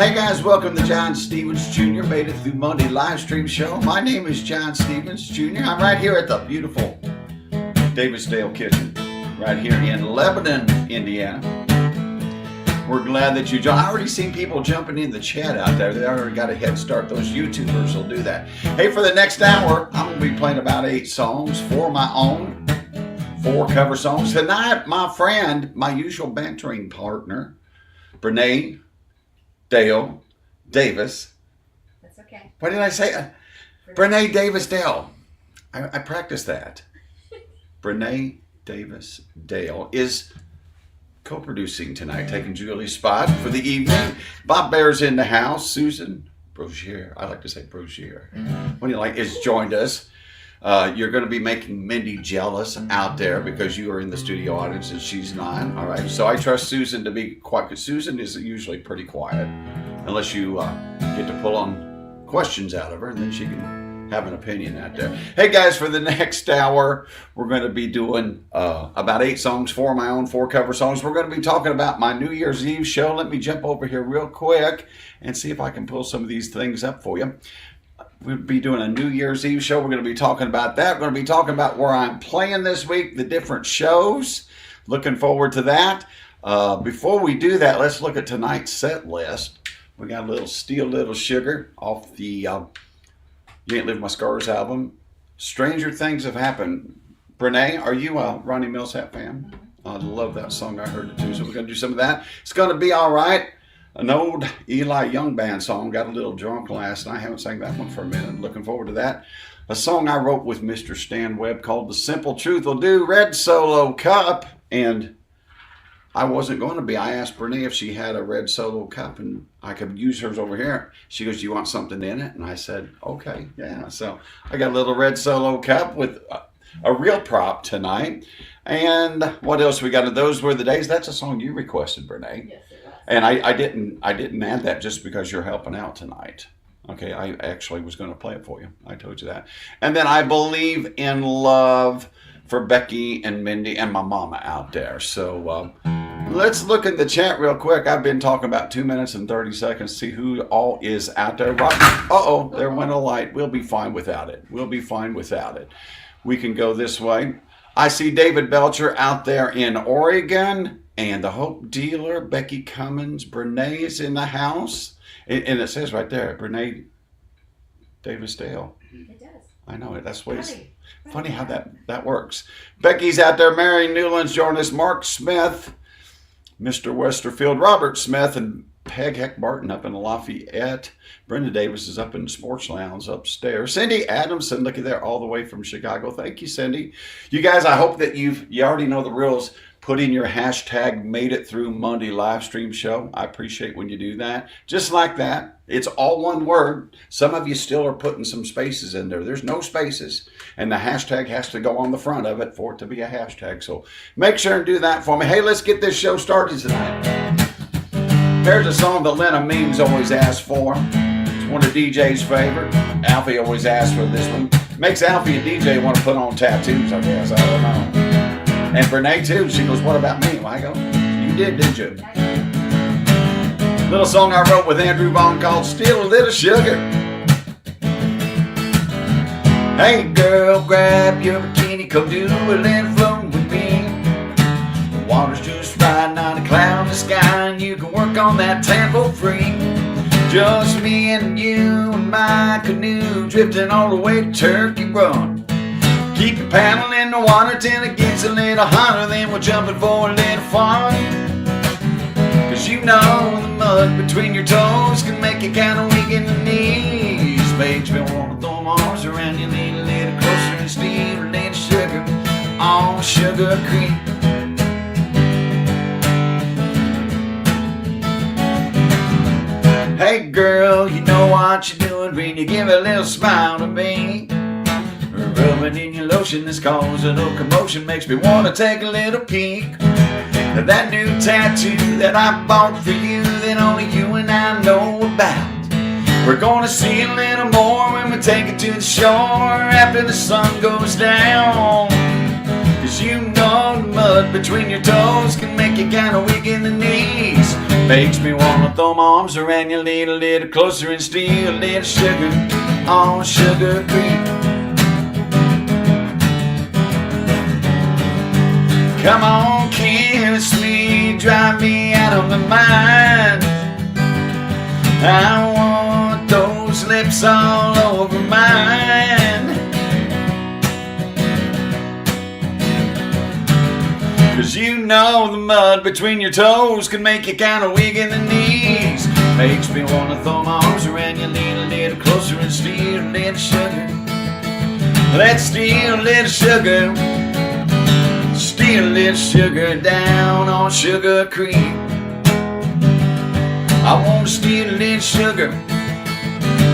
Hey guys, welcome to John Stevens Jr. Made it through Monday live stream show. My name is John Stevens Jr. I'm right here at the beautiful Davisdale Kitchen, right here in Lebanon, Indiana. We're glad that you joined. I already seen people jumping in the chat out there. They already got a head start. Those YouTubers will do that. Hey, for the next hour, I'm going to be playing about 8 songs, 4 my own, 4 cover songs. Tonight, my friend, my usual bantering partner, Brene Dale Davis. That's okay. What did I say? Brene Davis Dale. I practiced that. Brene Davis Dale is co-producing tonight, taking Julie's spot for the evening. Bob Bear's in the house. Susan Brosier, I like to say Brosier, what do you like, has joined us. You're going to be making Mindy jealous out there because you are in the studio audience and she's not. All right, so I trust Susan to be quiet, because Susan is usually pretty quiet unless you get to pull on questions out of her, and then she can have an opinion out there. Hey guys, for the next hour, we're going to be doing about 8 songs, 4 my own, 4 cover songs. We're going to be talking about my New Year's Eve show. Let me jump over here real quick and see if I can pull some of these things up for you. We'll be doing a New Year's Eve show. We're going to be talking about that. We're going to be talking about where I'm playing this week, the different shows. Looking forward to that. Before we do that, let's look at tonight's set list. We got a little Steal Little Sugar off the You Ain't Live My Scars album. Stranger Things Have Happened. Brene, are you a Ronnie Millsap fan? I love that song. I heard it too. So we're going to do some of that. It's going to be all right. An old Eli Young Band song. Got a little drunk last night. I haven't sang that one for a minute. Looking forward to that. A song I wrote with Mr. Stan Webb called The Simple Truth Will Do. Red Solo Cup. And I wasn't going to be. I asked Brene if she had a red Solo Cup and I could use hers over here. She goes, "Do you want something in it?" And I said, okay, yeah. So I got a little red Solo Cup with a real prop tonight. And what else we got? Those Were the Days. That's a song you requested, Brene. Yes, it was. And I didn't add that just because you're helping out tonight. Okay, I actually was going to play it for you. I told you that. And then I Believe in Love for Becky and Mindy and my mama out there. So let's look at the chat real quick. I've been talking about 2 minutes and 30 seconds. See who all is out there. Uh-oh, there went a light. We'll be fine without it. We'll be fine without it. We can go this way. I see David Belcher out there in Oregon. And the Hope Dealer, Becky Cummins, Brene's in the house. And it says right there, Brene Davis Dale. It does. I know it. That's what it's funny how that works. Becky's out there. Mary Newland's joining us. Mark Smith, Mr. Westerfield, Robert Smith, and Peg Heck Barton up in Lafayette. Brenda Davis is up in the Sports Lounge upstairs. Cindy Adamson, looky there, all the way from Chicago. Thank you, Cindy. You guys, I hope that you already know the rules. Put in your hashtag Made It Through Monday live stream show. I appreciate when you do that. Just like that. It's all one word. Some of you still are putting some spaces in there. There's no spaces. And the hashtag has to go on the front of it for it to be a hashtag. So make sure and do that for me. Hey, let's get this show started tonight. Here's a song that Lena Means always asks for. It's one of DJ's favorite. Alfie always asks for this one. Makes Alfie a DJ want to put on tattoos, I guess. I don't know. And Brene too, she goes, "What about me?" Well, I go, "You did you?" Little song I wrote with Andrew Vaughn called Steal a Little Sugar. Hey girl, grab your bikini, come do a little floating with me. The water's just right, not a cloud in the sky, and you can work on that tan for free. Just me and you and my canoe, drifting all the way to Turkey Run. Keep your paddle in the water till it gets a little hotter, then we're jumping for a little fun. Cause you know the mud between your toes can make you kinda weak in the knees. Makes me wanna throw my arms around you, lean a little closer and steal a little sugar on Sugar Creek. Hey girl, you know what you're doing when you give a little smile to me. Rubbing in your lotion that's causing a commotion makes me want to take a little peek. That new tattoo that I bought for you that only you and I know about. We're gonna see a little more when we take it to the shore after the sun goes down. Cause you know the mud between your toes can make you kinda weak in the knees. Makes me wanna throw my arms around you, lean a little closer and steal a little sugar on Sugar Creek. Come on, kiss me, drive me out of my mind. I want those lips all over mine. 'Cause you know the mud between your toes can make you kinda weak in the knees. Makes me wanna throw my arms around you, lean a little closer and steal a little sugar. Let's steal a little sugar. Steal a little sugar down on Sugar Creek. I wanna steal a little sugar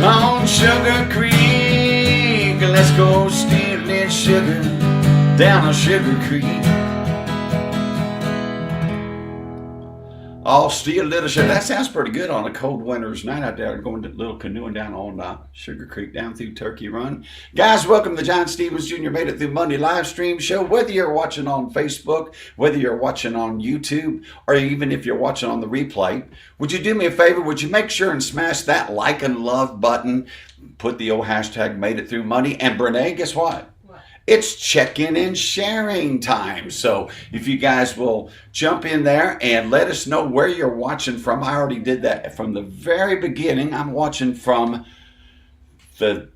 on Sugar Creek. Let's go steal a little sugar down on Sugar Creek. I'll steal a little sugar. That sounds pretty good on a cold winter's night out there, going to a little canoeing down on Sugar Creek down through Turkey Run. Guys, welcome to John Stevens Jr. Made It Through Monday live stream show. Whether you're watching on Facebook, whether you're watching on YouTube, or even if you're watching on the replay, would you do me a favor? Would you make sure and smash that like and love button? Put the old hashtag Made It Through Monday. And Brene, guess what? It's check-in and sharing time. So if you guys will jump in there and let us know where you're watching from. I already did that from the very beginning. I'm watching from the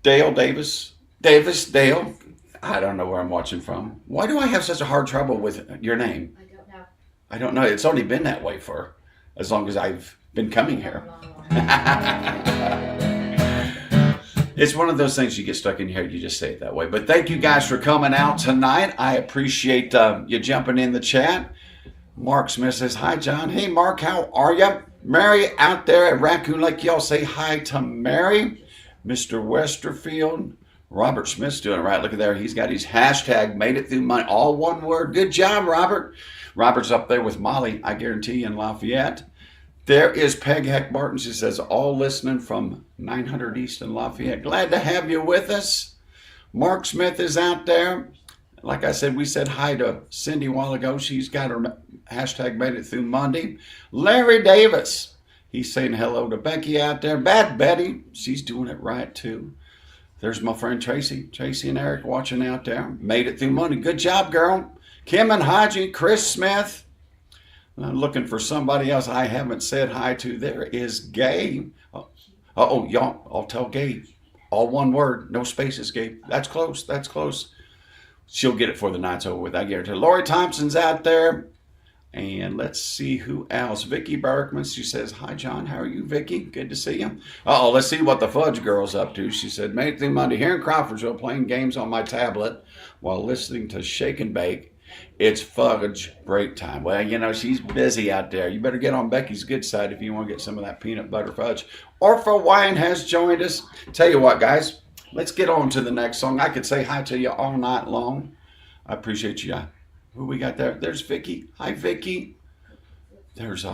Davis Dale. I don't know where I'm watching from. Why do I have such a hard trouble with your name? I don't know. I don't know. It's only been that way for as long as I've been coming here. It's one of those things you get stuck in your head, you just say it that way. But thank you guys for coming out tonight. I appreciate you jumping in the chat. Mark Smith says, hi, John. Hey, Mark, how are you? Mary out there at Raccoon Lake, y'all say hi to Mary. Mr. Westerfield. Robert Smith's doing it right. Look at there. He's got his hashtag Made It Through Monday. All one word. Good job, Robert. Robert's up there with Molly, I guarantee you, in Lafayette. There is Peg Heck Barton. She says, all listening from 900 East in Lafayette. Glad to have you with us. Mark Smith is out there. Like I said, we said hi to Cindy a while ago. She's got her hashtag Made It Through Monday. Larry Davis. He's saying hello to Becky out there. Bad Betty. She's doing it right, too. There's my friend Tracy. Tracy and Eric watching out there. Made It Through Monday. Good job, girl. Kim and Haji. Chris Smith. I'm looking for somebody else I haven't said hi to. There is Gabe. Oh, y'all, I'll tell Gabe. All one word, no spaces, Gabe. That's close, that's close. She'll get it before the night's over with, I guarantee. Lori Thompson's out there. And let's see who else. Vicky Berkman, she says, hi, John. How are you, Vicky? Good to see you. Uh-oh, let's see what the Fudge Girl's up to. She said, Made It Through Monday here in Crawfordsville playing games on my tablet while listening to Shake and Bake. It's fudge break time. Well, you know, she's busy out there. You better get on Becky's good side if you want to get some of that peanut butter fudge. Orpha Wine has joined us. Tell you what, guys, let's get on to the next song. I could say hi to you all night long. I appreciate you. Who we got there? There's Vicky. Hi, Vicky. There's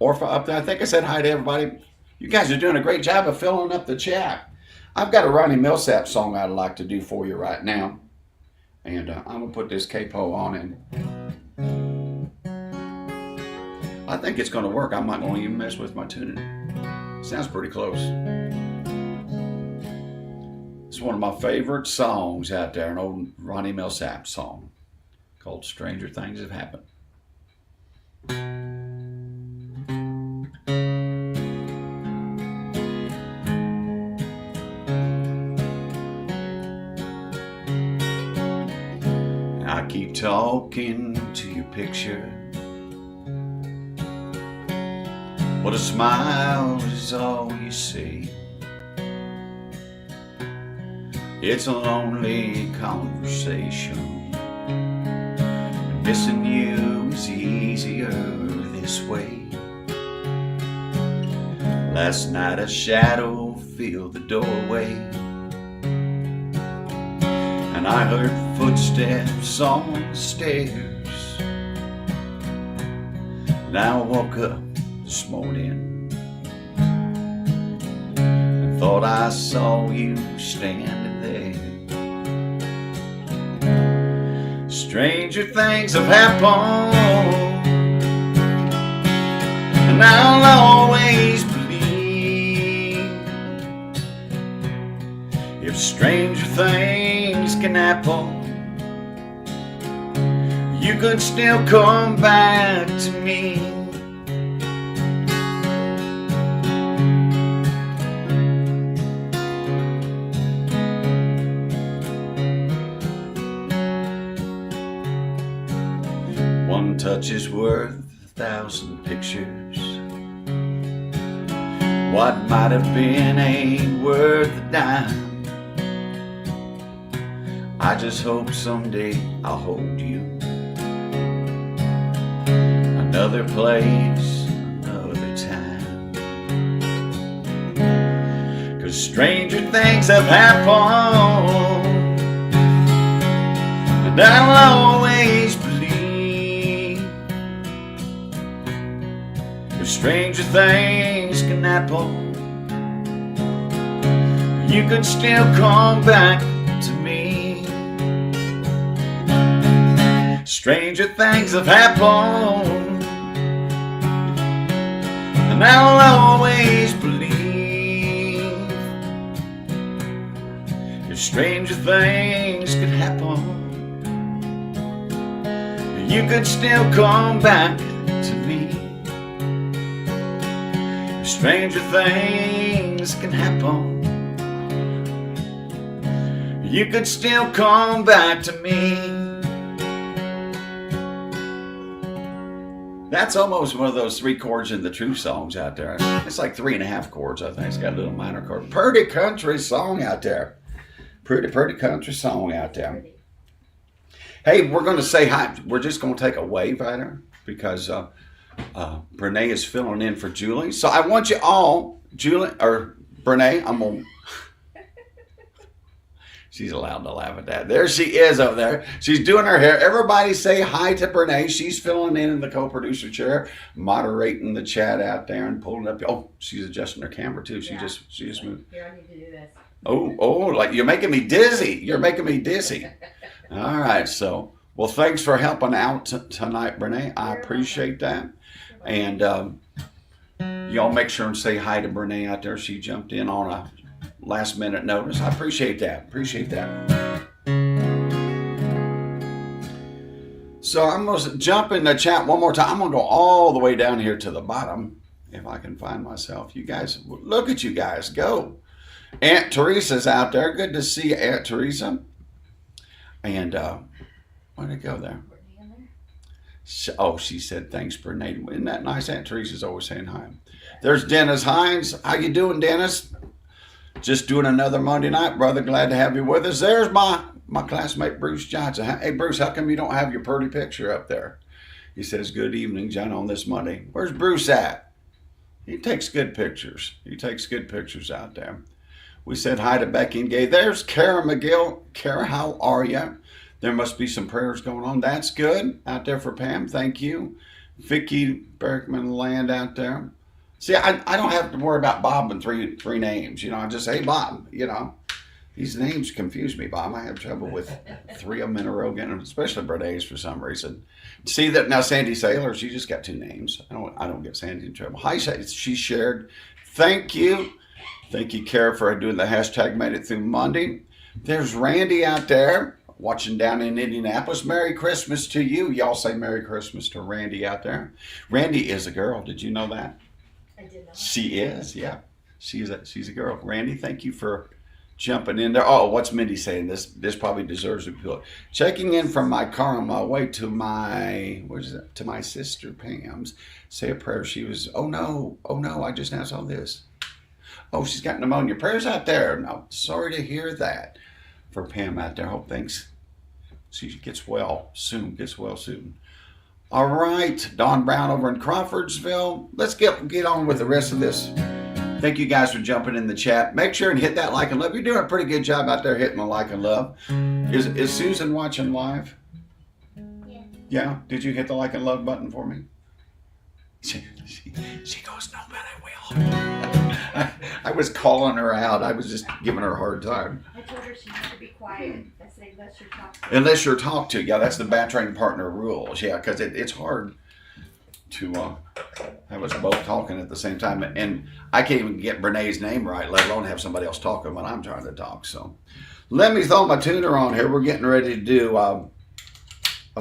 Orpha up there. I think I said hi to everybody. You guys are doing a great job of filling up the chat. I've got a Ronnie Millsap song I'd like to do for you right now. And I'm going to put this capo on, and I think it's going to work. I'm not going to even mess with my tuning. Sounds pretty close. It's one of my favorite songs out there, an old Ronnie Millsap song called Stranger Things Have Happened. I keep talking to your picture, but a smile is all you see. It's a lonely conversation. Missing you is easier this way. Last night a shadow filled the doorway, and I heard footsteps on the stairs. Now I woke up this morning and thought I saw you standing there. Stranger things have happened, and I'll always believe if stranger things can happen, you could still come back to me. One touch is worth 1,000 pictures. What might have been ain't worth a dime. I just hope someday I'll hold you. Another place, another time. 'Cause stranger things have happened, and I'll always believe if stranger things can happen, you could still come back to me. Stranger things have happened, and I'll always believe if stranger things could happen, you could still come back to me. If stranger things can happen, you could still come back to me. That's almost one of those 3 chords in the True songs out there. It's like 3.5 chords, I think. It's got a little minor chord. Pretty country song out there. Pretty country song out there. Hey, we're going to say hi. We're just going to take a wave at her because Brene is filling in for Julie. So I want you all, Julie, or Brene, I'm going to... She's allowed to laugh at that. There she is over there. She's doing her hair. Everybody say hi to Brene. She's filling in the co-producer chair, moderating the chat out there and pulling up. Oh, she's adjusting her camera too. She just moved. Here, I need to do this. Oh, like you're making me dizzy. You're making me dizzy. All right. So, well, thanks for helping out tonight, Brene. I appreciate that. And y'all make sure and say hi to Brene out there. She jumped in on a last minute notice. I appreciate that. So I'm going to jump in the chat one more time. I'm going to go all the way down here to the bottom if I can find myself. You guys, look at you guys go. Aunt Teresa's out there. Good to see you, Aunt Teresa. And where'd it go there? Oh, she said thanks, Brene. Isn't that nice? Aunt Teresa's always saying hi. There's Dennis Hines. How you doing, Dennis? Just doing another Monday night, brother. Glad to have you with us. There's my classmate, Bruce Johnson. Hey, Bruce, how come you don't have your pretty picture up there? He says, good evening, John, on this Monday. Where's Bruce at? He takes good pictures. He takes good pictures out there. We said hi to Becky and Gay. There's Kara McGill. Kara, how are you? There must be some prayers going on. That's good. Out there for Pam. Thank you. Vicky Berkman Land out there. See, I don't have to worry about Bob and three names. You know, I just say Bob, you know. These names confuse me, Bob. I have trouble with 3 of them in a row, getting them, especially Bernays for some reason. See that now, Sandy Saylor, she just got 2 names. I don't get Sandy in trouble. Hi, she shared. Thank you. Thank you, Kara, for doing the hashtag Made It Through Monday. There's Randy out there watching down in Indianapolis. Merry Christmas to you. Y'all say Merry Christmas to Randy out there. Randy is a girl. Did you know that? I did not. She is, yeah. She's a girl. Randy, thank you for jumping in there. Oh, what's Mindy saying? This probably deserves a appeal. Checking in from my car on my way to my to my sister Pam's. Say a prayer. She was, oh no, I just now saw this. Oh, she's got pneumonia. Prayers out there. No, sorry to hear that for Pam out there. Hope things she gets well soon. All right, Don Brown over in Crawfordsville. Let's get on with the rest of this. Thank you guys for jumping in the chat. Make sure and hit that like and love. You're doing a pretty good job out there hitting the like and love. Is Susan watching live? Yeah. Yeah? Did you hit the like and love button for me? She goes, no, but I will. I was calling her out. I was just giving her a hard time. I told her she had to be quiet. I said, unless you're talking to. Unless you're talked to. Yeah, that's the bad training partner rules. Yeah, because it's hard to have us both talking at the same time. And I can't even get Brené's name right, let alone have somebody else talking when I'm trying to talk. So let me throw my tuner on here. We're getting ready to do a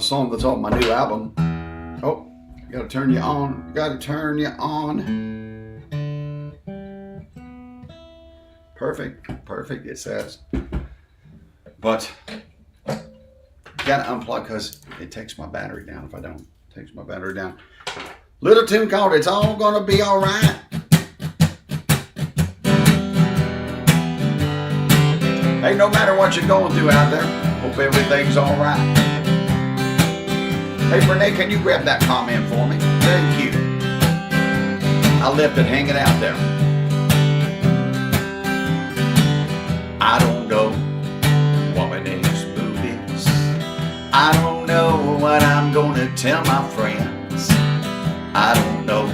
song that's on my new album. Oh, gotta turn you on. Gotta turn you on. Perfect, it says. But gotta unplug because it takes my battery down if I don't. It takes my battery down. Little tune called It's All Gonna Be Alright. Hey, no matter what you're going through out there, hope everything's alright. Hey, Brené, can you grab that comment for me? Thank you. I left it hanging out there. I don't know what my next move is. I don't know what I'm gonna tell my friends. I don't know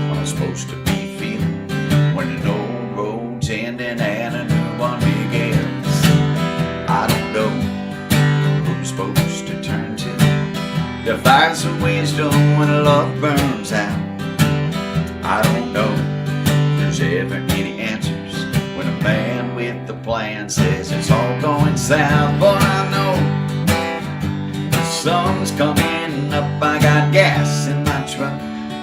what I'm supposed to be feeling when an old road's ending and a new one begins. I don't know who I'm supposed to turn to find some wisdom when love burns out. I don't know if there's ever any answers when a man with a plan says it's all going south. But I know the sun's coming up, I got gas in my truck,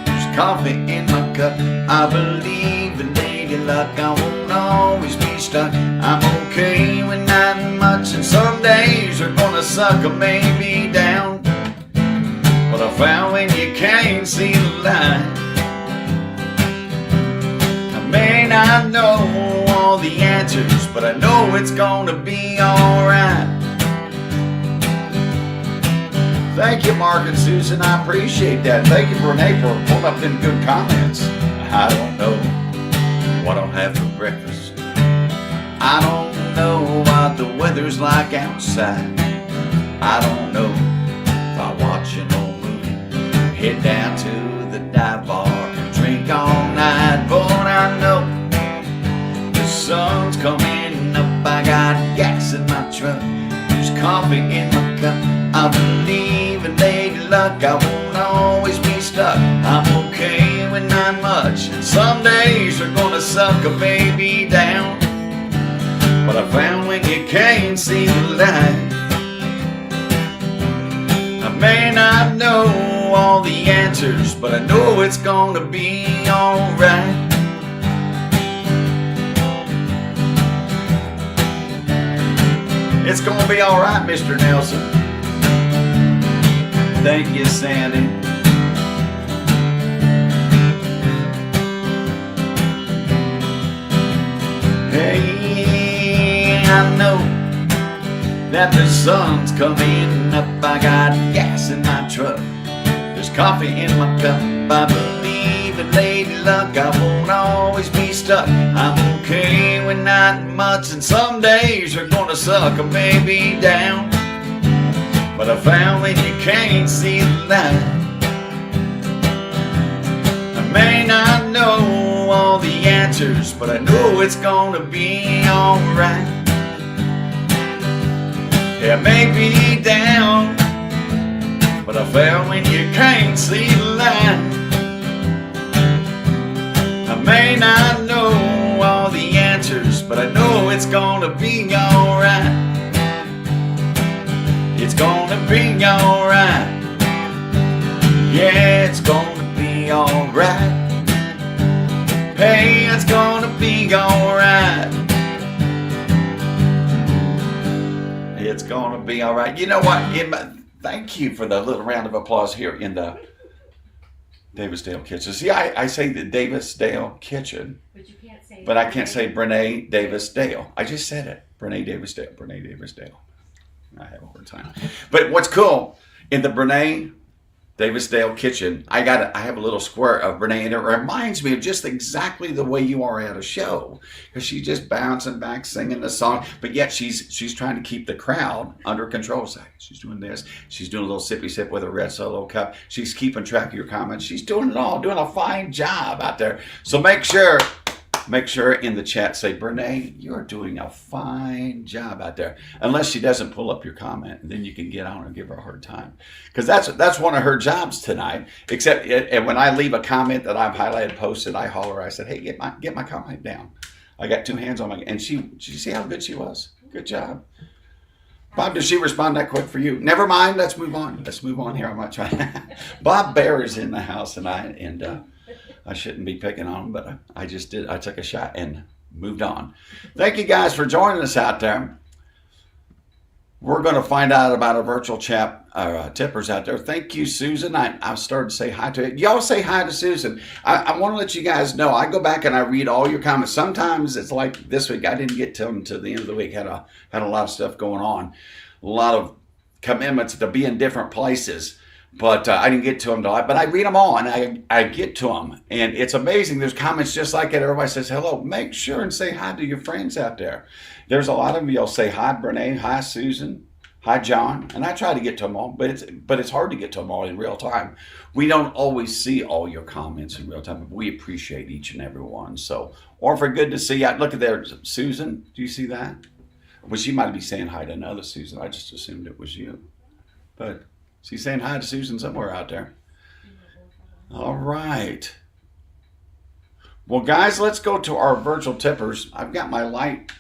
there's coffee in my cup. I believe in lady luck, I won't always be stuck. I'm okay with not much, and some days are gonna suck or maybe down. But I found when you can't see the light, I may not know all the answers, but I know it's gonna be alright. Thank you, Mark and Susan, I appreciate that. Thank you, Brené, for pulling up them good comments. I don't know what I'll have for breakfast. I don't know what the weather's like outside. I don't know if I watch an old movie, head down to the dive bar and drink all night. But I know the sun's coming up, I got gas in my truck, there's coffee in my cup. I believe in lady luck, I won't always be stuck. I'm okay with not much, and some days are gonna suck a baby down. But I found when you can't see the light, I may not know all the answers, but I know it's gonna be alright. It's gonna be alright, Mr. Nelson. Thank you, Sandy. Hey, I know that the sun's coming up, I got gas in my truck, there's coffee in my cup. I believe in lady luck, I won't always be stuck. I'm okay with not much, and some days are gonna suck or maybe down. But I found when you can't see the light, I may not know all the answers, but I know it's gonna be alright. Yeah, maybe down, but I found when you can't see the light, I may not know all the answers, but I know it's gonna be alright. It's gonna be alright. Yeah, it's gonna be alright. Hey, it's gonna be alright. It's gonna be alright. You know what? Thank you for the little round of applause here in the Davisdale Kitchen. See, I say the Davisdale Kitchen, But you can't say. but I can't say Brené Davisdale. I just said it. Brené Davisdale. Brené Davisdale. I have a hard time. But what's cool, in the Brené Davisdale Kitchen. I have a little square of Renee, and it reminds me of just exactly the way you are at a show, because she's just bouncing back, singing the song, but yet she's trying to keep the crowd under control. She's doing this. She's doing a little sippy sip with a red Solo cup. She's keeping track of your comments. She's doing it all, doing a fine job out there. So make sure in the chat, say, Brene, you're doing a fine job out there. Unless she doesn't pull up your comment, and then you can get on her and give her a hard time. Because that's one of her jobs tonight. Except and when I leave a comment that I've highlighted, posted, I holler, I said, hey, get my comment down. I got two hands on my, and did you see how good she was? Good job. Bob, did she respond that quick for you? Never mind, let's move on. Let's move on here. I'm not trying. Bob Bear is in the house tonight, and I shouldn't be picking on him, but I just did. I took a shot and moved on. Thank you guys for joining us out there. We're going to find out about our virtual tippers out there. Thank you, Susan. I started to say hi to it. Y'all say hi to Susan. I want to let you guys know, I go back and I read all your comments. Sometimes it's like this week, I didn't get to them until the end of the week. Had a lot of stuff going on. A lot of commitments to be in different places. But I didn't get to them, but I read them all, and I get to them. And it's amazing. There's comments just like it. Everybody says hello. Make sure and say hi to your friends out there. There's a lot of them. You'll say hi, Brene. Hi, Susan. Hi, John. And I try to get to them all, but it's hard to get to them all in real time. We don't always see all your comments in real time, but we appreciate each and every one. So, Orpha, good to see you. Look at there, Susan. Do you see that? Well, she might be saying hi to another Susan. I just assumed it was you. But she's saying hi to Susan somewhere out there. All right. Well, guys, let's go to our virtual tippers. I've got my light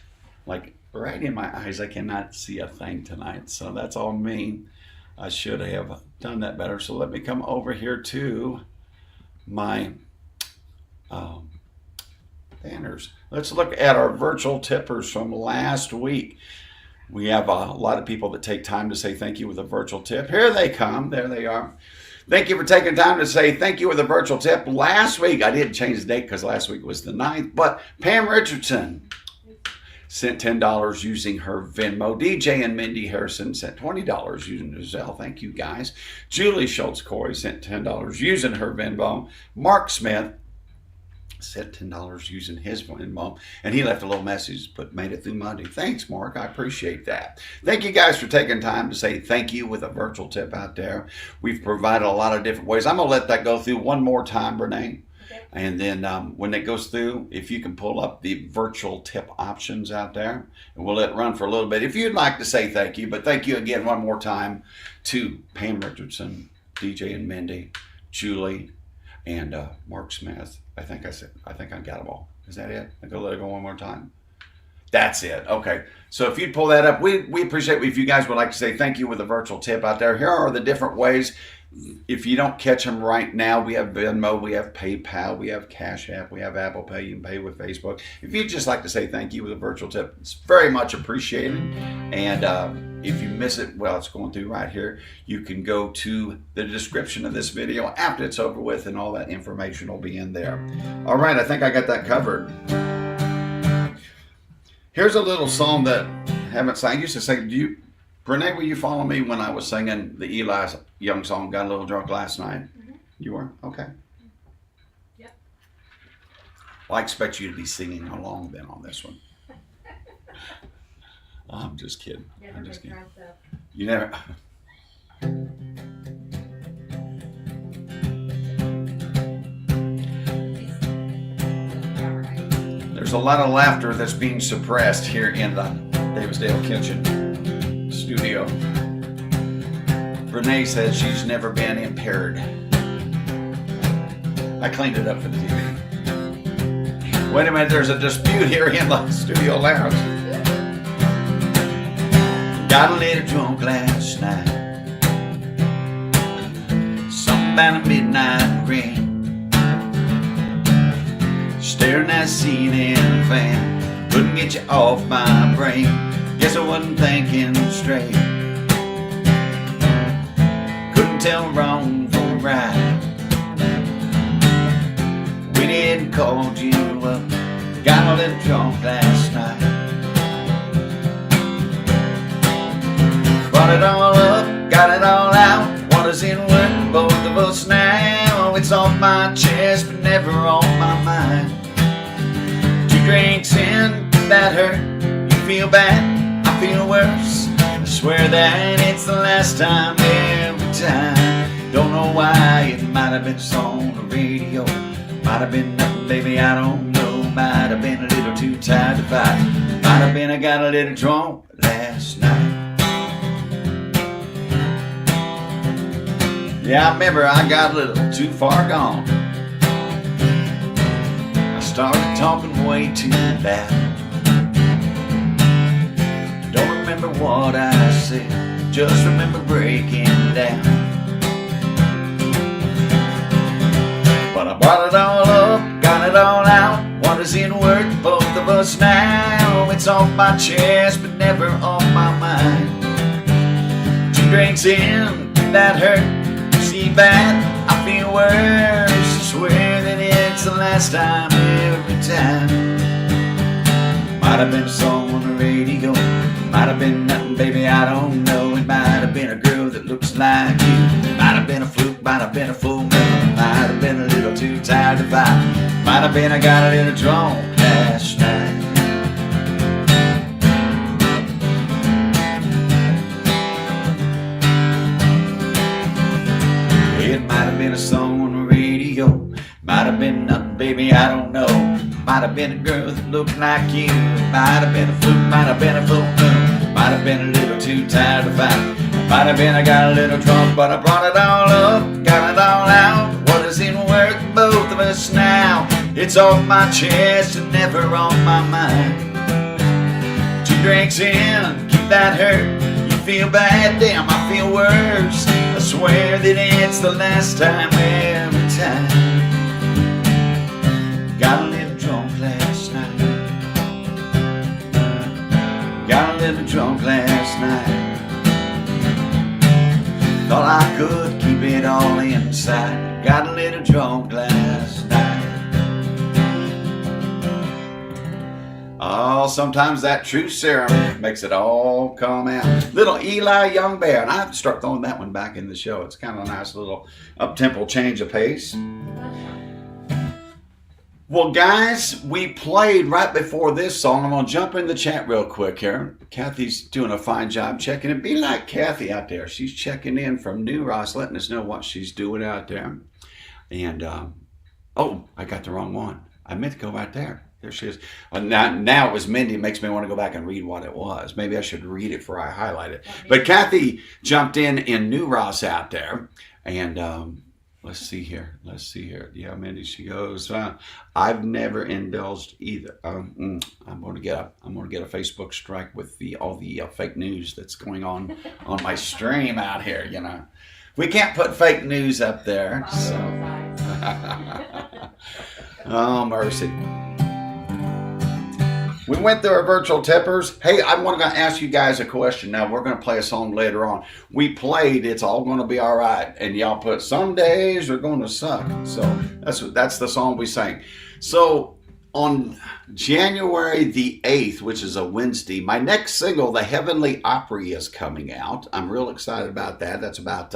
like right in my eyes. I cannot see a thing tonight, so that's all me. I should have done that better. So let me come over here to my banners. Let's look at our virtual tippers from last week. We have a lot of people that take time to say thank you with a virtual tip. Here they come. There they are. Thank you for taking time to say thank you with a virtual tip. Last week, I didn't change the date because last week was the 9th, but Pam Richardson sent $10 using her Venmo. DJ and Mindy Harrison sent $20 using her Zelle. Thank you, guys. Julie Schultz-Corey sent $10 using her Venmo. Mark Smith sent $10 using his Venmo, and he left a little message, but made it through Monday. Thanks, Mark. I appreciate that. Thank you guys for taking time to say thank you with a virtual tip out there. We've provided a lot of different ways. I'm going to let that go through one more time, Renee. Okay. And then when it goes through, if you can pull up the virtual tip options out there, and we'll let it run for a little bit. If you'd like to say thank you, but thank you again one more time to Pam Richardson, DJ and Mindy, Julie, and Mark Smith. I think I got them all. Is that it? I go let it go one more time. That's it. Okay. So if you'd pull that up, we appreciate if you guys would like to say thank you with a virtual tip out there. Here are the different ways. If you don't catch them right now, we have Venmo, we have PayPal, we have Cash App, we have Apple Pay. You can pay with Facebook. If you'd just like to say thank you with a virtual tip, it's very much appreciated. And if you miss it, well, it's going through right here. You can go to the description of this video after it's over with, and all that information will be in there. All right, I think I got that covered. Here's a little song that I haven't sang. I used to sing, Brene, will you follow me when I was singing the Eli Young song, Got a Little Drunk Last Night? Mm-hmm. You were? Okay. Yep. Well, I expect you to be singing along then on this one. I'm just kidding. I'm just kidding. You never. There's a lot of laughter that's being suppressed here in the Davisdale Kitchen studio. Renee says she's never been impaired. I cleaned it up for the TV. Wait a minute, there's a dispute here in the studio lounge. Got a little drunk last night. Something about a midnight rain. Staring at scene in a van. Couldn't get you off my brain. Guess I wasn't thinking straight. Couldn't tell wrong from right. We didn't call you up. Got a little drunk last night. Brought it all up, got it all out. What is in work, both of us now? It's off my chest, but never on my mind. 2 drinks in, that hurt, you feel bad, I feel worse. I swear that it's the last time every time. Don't know why, it might have been a song on the radio. Might have been nothing, baby, I don't know. Might have been a little too tired to fight. Might have been I got a little drunk last night. Yeah, I remember I got a little too far gone. I started talking way too loud. Don't remember what I said, just remember breaking down. But I brought it all up, got it all out. What is in work, both of us now? It's off my chest, but never off my mind. 2 drinks in, that hurt. See bad, I feel worse. I swear that it's the last time every time. Might have been a song on the radio, might have been nothing, baby, I don't know. It might have been a girl that looks like you. Might have been a fluke, might have been a full moon. Might have been a little too tired to fight. Might have been I got a little drunk last night. It might have been a song on the radio, might have been nothing, baby, I don't know. Might have been a girl that looked like you. Might have been a fluke, might have been a full moon. Might have been a little too tired to fight. Might have been I got a little drunk, but I brought it all up, got it all out. What is in work, both of us now? It's off my chest and never on my mind. 2 drinks in, keep that hurt. You feel bad, damn, I feel worse. I swear that it's the last time every time. Got a little drunk last night. Got a little drunk last night. Thought I could keep it all inside. Got a little drunk last night. Oh, sometimes that true serum makes it all come out. Little Eli Young Bear, and I have to start throwing that one back in the show. It's kind of a nice little up-tempo change of pace. Well, guys, we played right before this song. I'm going to jump in the chat real quick here. Kathy's doing a fine job checking it. Be like Kathy out there. She's checking in from New Ross, letting us know what she's doing out there. And, oh, I got the wrong one. I meant to go right there. There she is. Now it was Mindy. It makes me want to go back and read what it was. Maybe I should read it before I highlight it. But Kathy jumped in New Ross out there. And let's see here. Yeah, Mindy, she goes, I've never indulged either. I'm going to get a Facebook strike with all the fake news that's going on my stream out here, you know. We can't put fake news up there. So. Oh, mercy. We went through our virtual tippers. Hey, I'm going to ask you guys a question now. We're going to play a song later on. We played It's All Going to Be All Right, and y'all put Some Days Are Going to Suck. So that's the song we sang. So on January the 8th, which is a Wednesday, my next single, The Heavenly Opry, is coming out. I'm real excited about that. That's about...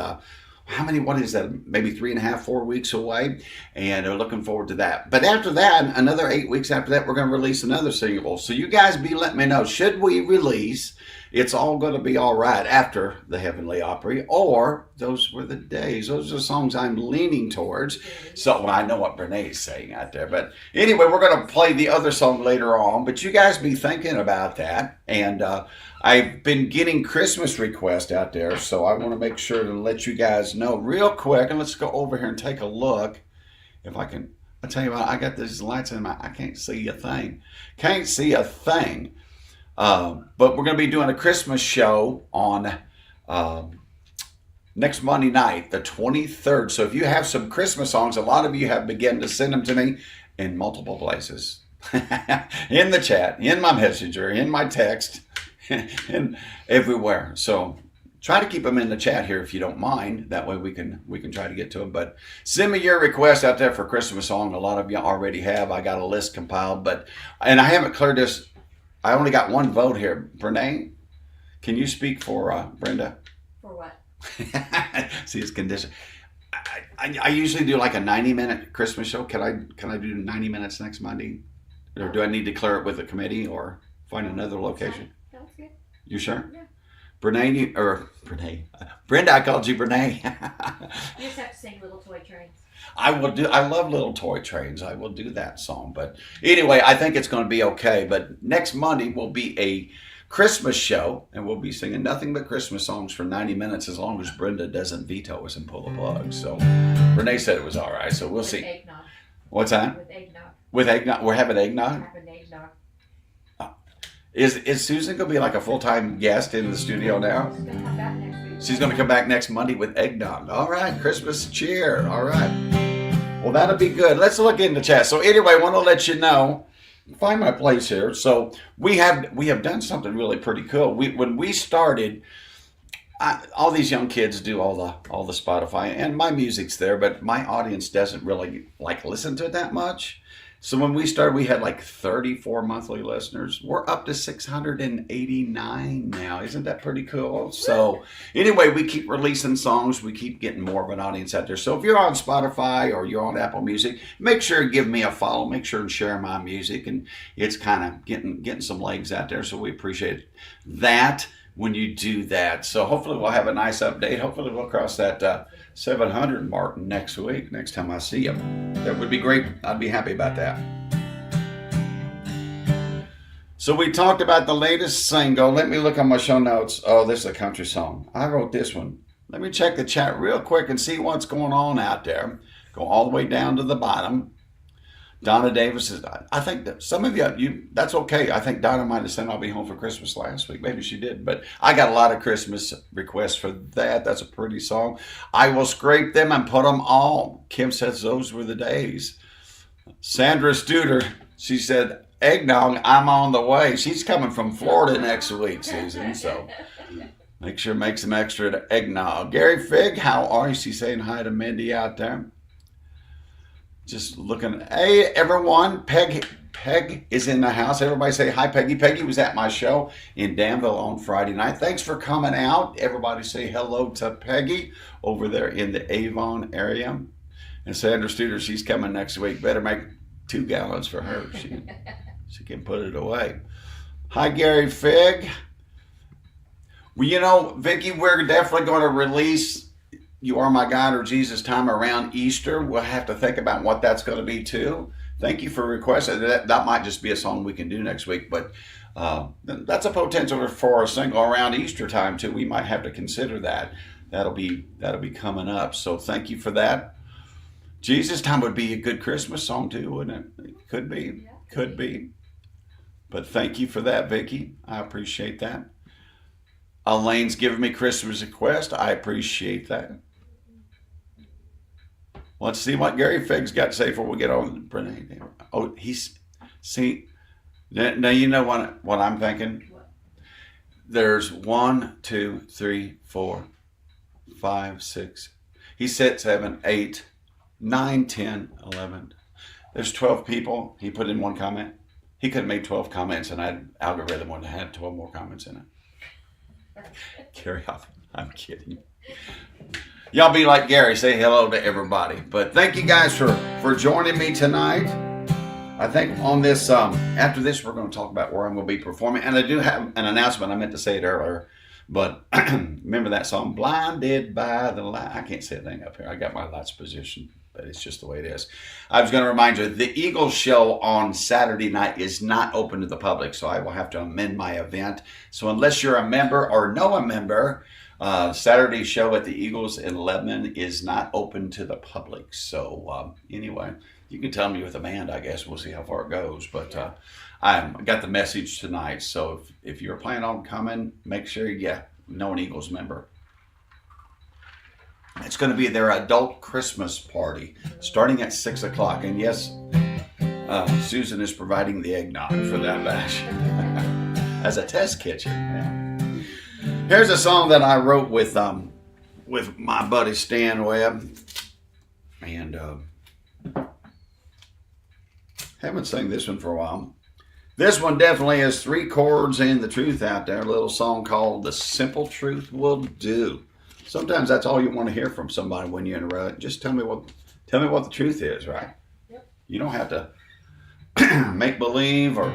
what is that? Maybe 3.5, 4 weeks away. And we're looking forward to that. But after that, another 8 weeks after that, we're going to release another single. So you guys let me know, should we release It's All Going to Be All Right after The Heavenly Opry? Or Those Were the Days? Those are songs I'm leaning towards. So well, I know what Brene's saying out there. But anyway, we're going to play the other song later on. But you guys be thinking about that. And I've been getting Christmas requests out there, so I want to make sure to let you guys know real quick. And let's go over here and take a look. If I can, I'll tell you what, I got these lights in I can't see a thing. Can't see a thing. But we're going to be doing a Christmas show on next Monday night, the 23rd. So if you have some Christmas songs, a lot of you have begun to send them to me in multiple places. In the chat, in my messenger, in my text. And everywhere. So try to keep them in the chat here if you don't mind. That way we can try to get to them. But send me your request out there for Christmas song. A lot of you already have. I got a list compiled, and I haven't cleared this. I only got one vote here. Brene, can you speak for Brenda? For what? See his condition. I usually do like a 90-minute Christmas show. Can I do 90 minutes next Monday? Or do I need to clear it with the committee or find another location? Sounds good. You sure? Yeah. Brenda, I called you Brene. You just have to sing Little Toy Trains. I love Little Toy Trains. I will do that song. But anyway, I think it's going to be okay. But next Monday will be a Christmas show, and we'll be singing nothing but Christmas songs for 90 minutes as long as Brenda doesn't veto us and pull the plug. So Renee said it was all right, so we'll see. Eggnog. What's that? With eggnog. With eggnog? We're having eggnog? Having eggnog. Is Susan going to be like a full-time guest in the studio now? She's going to come back next week. She's going to come back next Monday with eggnog. All right, Christmas cheer. All right. Well, that'll be good. Let's look in the chat. So anyway, I want to let you know, find my place here. So we have done something really pretty cool. When we started, all these young kids do all the Spotify, and my music's there, but my audience doesn't really like listen to it that much. So when we started, we had like 34 monthly listeners. We're up to 689 now. Isn't that pretty cool? So anyway, we keep releasing songs. We keep getting more of an audience out there. So if you're on Spotify or you're on Apple Music, make sure to give me a follow. Make sure and share my music. And it's kind of getting some legs out there. So we appreciate that when you do that. So hopefully we'll have a nice update. Hopefully we'll cross that 700 mark next week, next time I see you. That would be great. I'd be happy about that. So we talked about the latest single. Let me look on my show notes. Oh, this is a country song. I wrote this one. Let me check the chat real quick and see what's going on out there. Go all the way down to the bottom. Donna Davis is, I think that some of you, that's okay. I think Donna might have said I'll be home for Christmas last week. Maybe she did, but I got a lot of Christmas requests for that. That's a pretty song. I will scrape them and put them all. Kim says those were the days. Sandra Studer, she said, eggnog, I'm on the way. She's coming from Florida next week, Susan, so make sure to make some extra eggnog. Gary Fig, how are you? She's saying hi to Mindy out there. Just looking. Hey, everyone. Peg is in the house. Everybody say hi, Peggy. Peggy was at my show in Danville on Friday night. Thanks for coming out. Everybody say hello to Peggy over there in the Avon area. And Sandra Studer, she's coming next week. Better make 2 gallons for her. She can put it away. Hi, Gary Fig. Well, you know, Vicki, we're definitely going to release You Are My God or Jesus Time around Easter. We'll have to think about what that's going to be too. Thank you for requesting that. That might just be a song we can do next week, but that's a potential for a single around Easter time too. We might have to consider that. That'll be coming up. So thank you for that. Jesus Time would be a good Christmas song too, wouldn't it? It could be. Yeah. Could be. But thank you for that, Vicki. I appreciate that. Elaine's giving me Christmas request. I appreciate that. Let's see what Gary Figg's got to say before we get on. Oh, see, now you know what I'm thinking? There's 1, 2, 3, 4, 5, 6. He said 7, 8, 9, 10, 11. There's 12 people. He put in 1 comment. He could have made 12 comments, and I'd algorithm would have had 12 more comments in it. Gary, I'm kidding. Y'all be like Gary, say hello to everybody. But thank you guys for joining me tonight. I think on this, after this, we're going to talk about where I'm going to be performing. And I do have an announcement. I meant to say it earlier. But remember that song, Blinded by the Light? I can't say a thing up here. I got my lights positioned, but it's just the way it is. I was going to remind you, the Eagles show on Saturday night is not open to the public, so I will have to amend my event. So unless you're a member or know a member, Saturday show at the Eagles in Lebanon is not open to the public. So anyway, you can tell me with a band, I guess. We'll see how far it goes. But I got the message tonight. So if you're planning on coming, make sure you know an Eagles member. It's going to be their adult Christmas party starting at 6 o'clock. And yes, Susan is providing the eggnog for that bash as a test kitchen. Yeah. Here's a song that I wrote with my buddy Stan Webb. And haven't sang this one for a while. This one definitely has 3 chords and the truth out there. A little song called The Simple Truth Will Do. Sometimes that's all you want to hear from somebody when you're in a rut. Just tell me what the truth is, right? Yep. You don't have to make believe or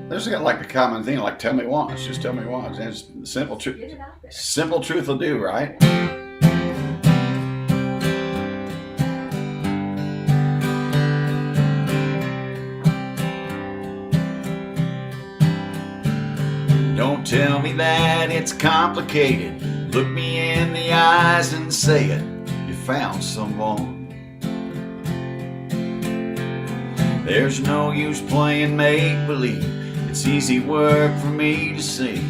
there's like a common thing like tell me once, just tell me once. And it's simple truth. Get it out there. Simple truth will do, right? Don't tell me that it's complicated. Look me in the eyes and say it. You found someone. There's no use playing make-believe. It's easy work for me to see.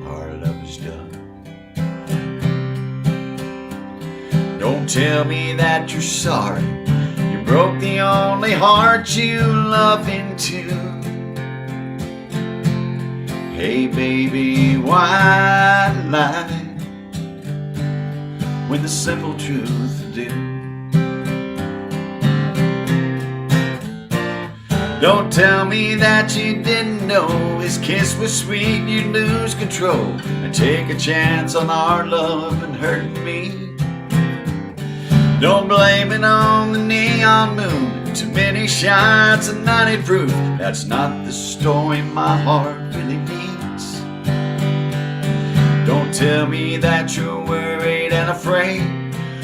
Our love is done. Don't tell me that you're sorry. You broke the only heart you love into. Hey baby, why lie when the simple truth do? Don't tell me that you didn't know his kiss was sweet, you'd lose control and take a chance on our love and hurt me. Don't blame it on the neon moon, too many shots and not any proof. That's not the story my heart really needs. Don't tell me that you're worried and afraid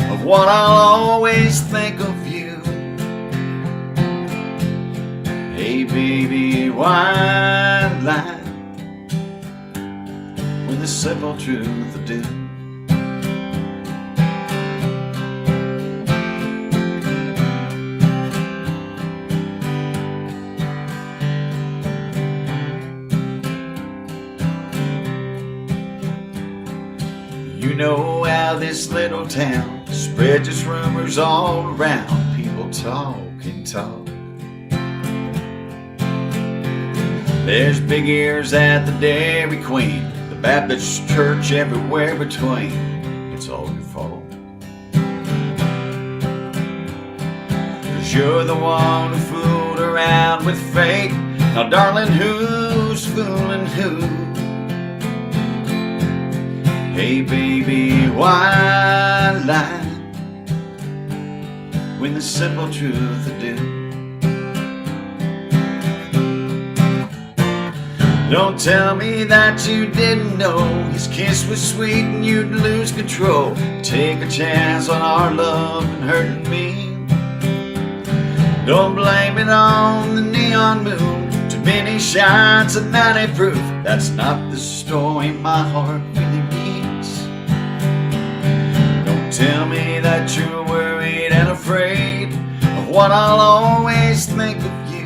of what I'll always think of you. Hey baby, why lie when the simple truth will do? You know how this little town spreads its rumors all around. People talk and talk. There's big ears at the Dairy Queen, the Baptist church everywhere between. It's all your fault. 'Cause you're the one who fooled around with fate. Now darling, who's fooling who? Hey baby, why lie when the simple truth will do? Don't tell me that you didn't know his kiss was sweet and you'd lose control. Take a chance on our love and hurt me. Don't blame it on the neon moon, too many shots and not a proof. That's not the story my heart really needs. Don't tell me that you're worried and afraid of what I'll always think of you.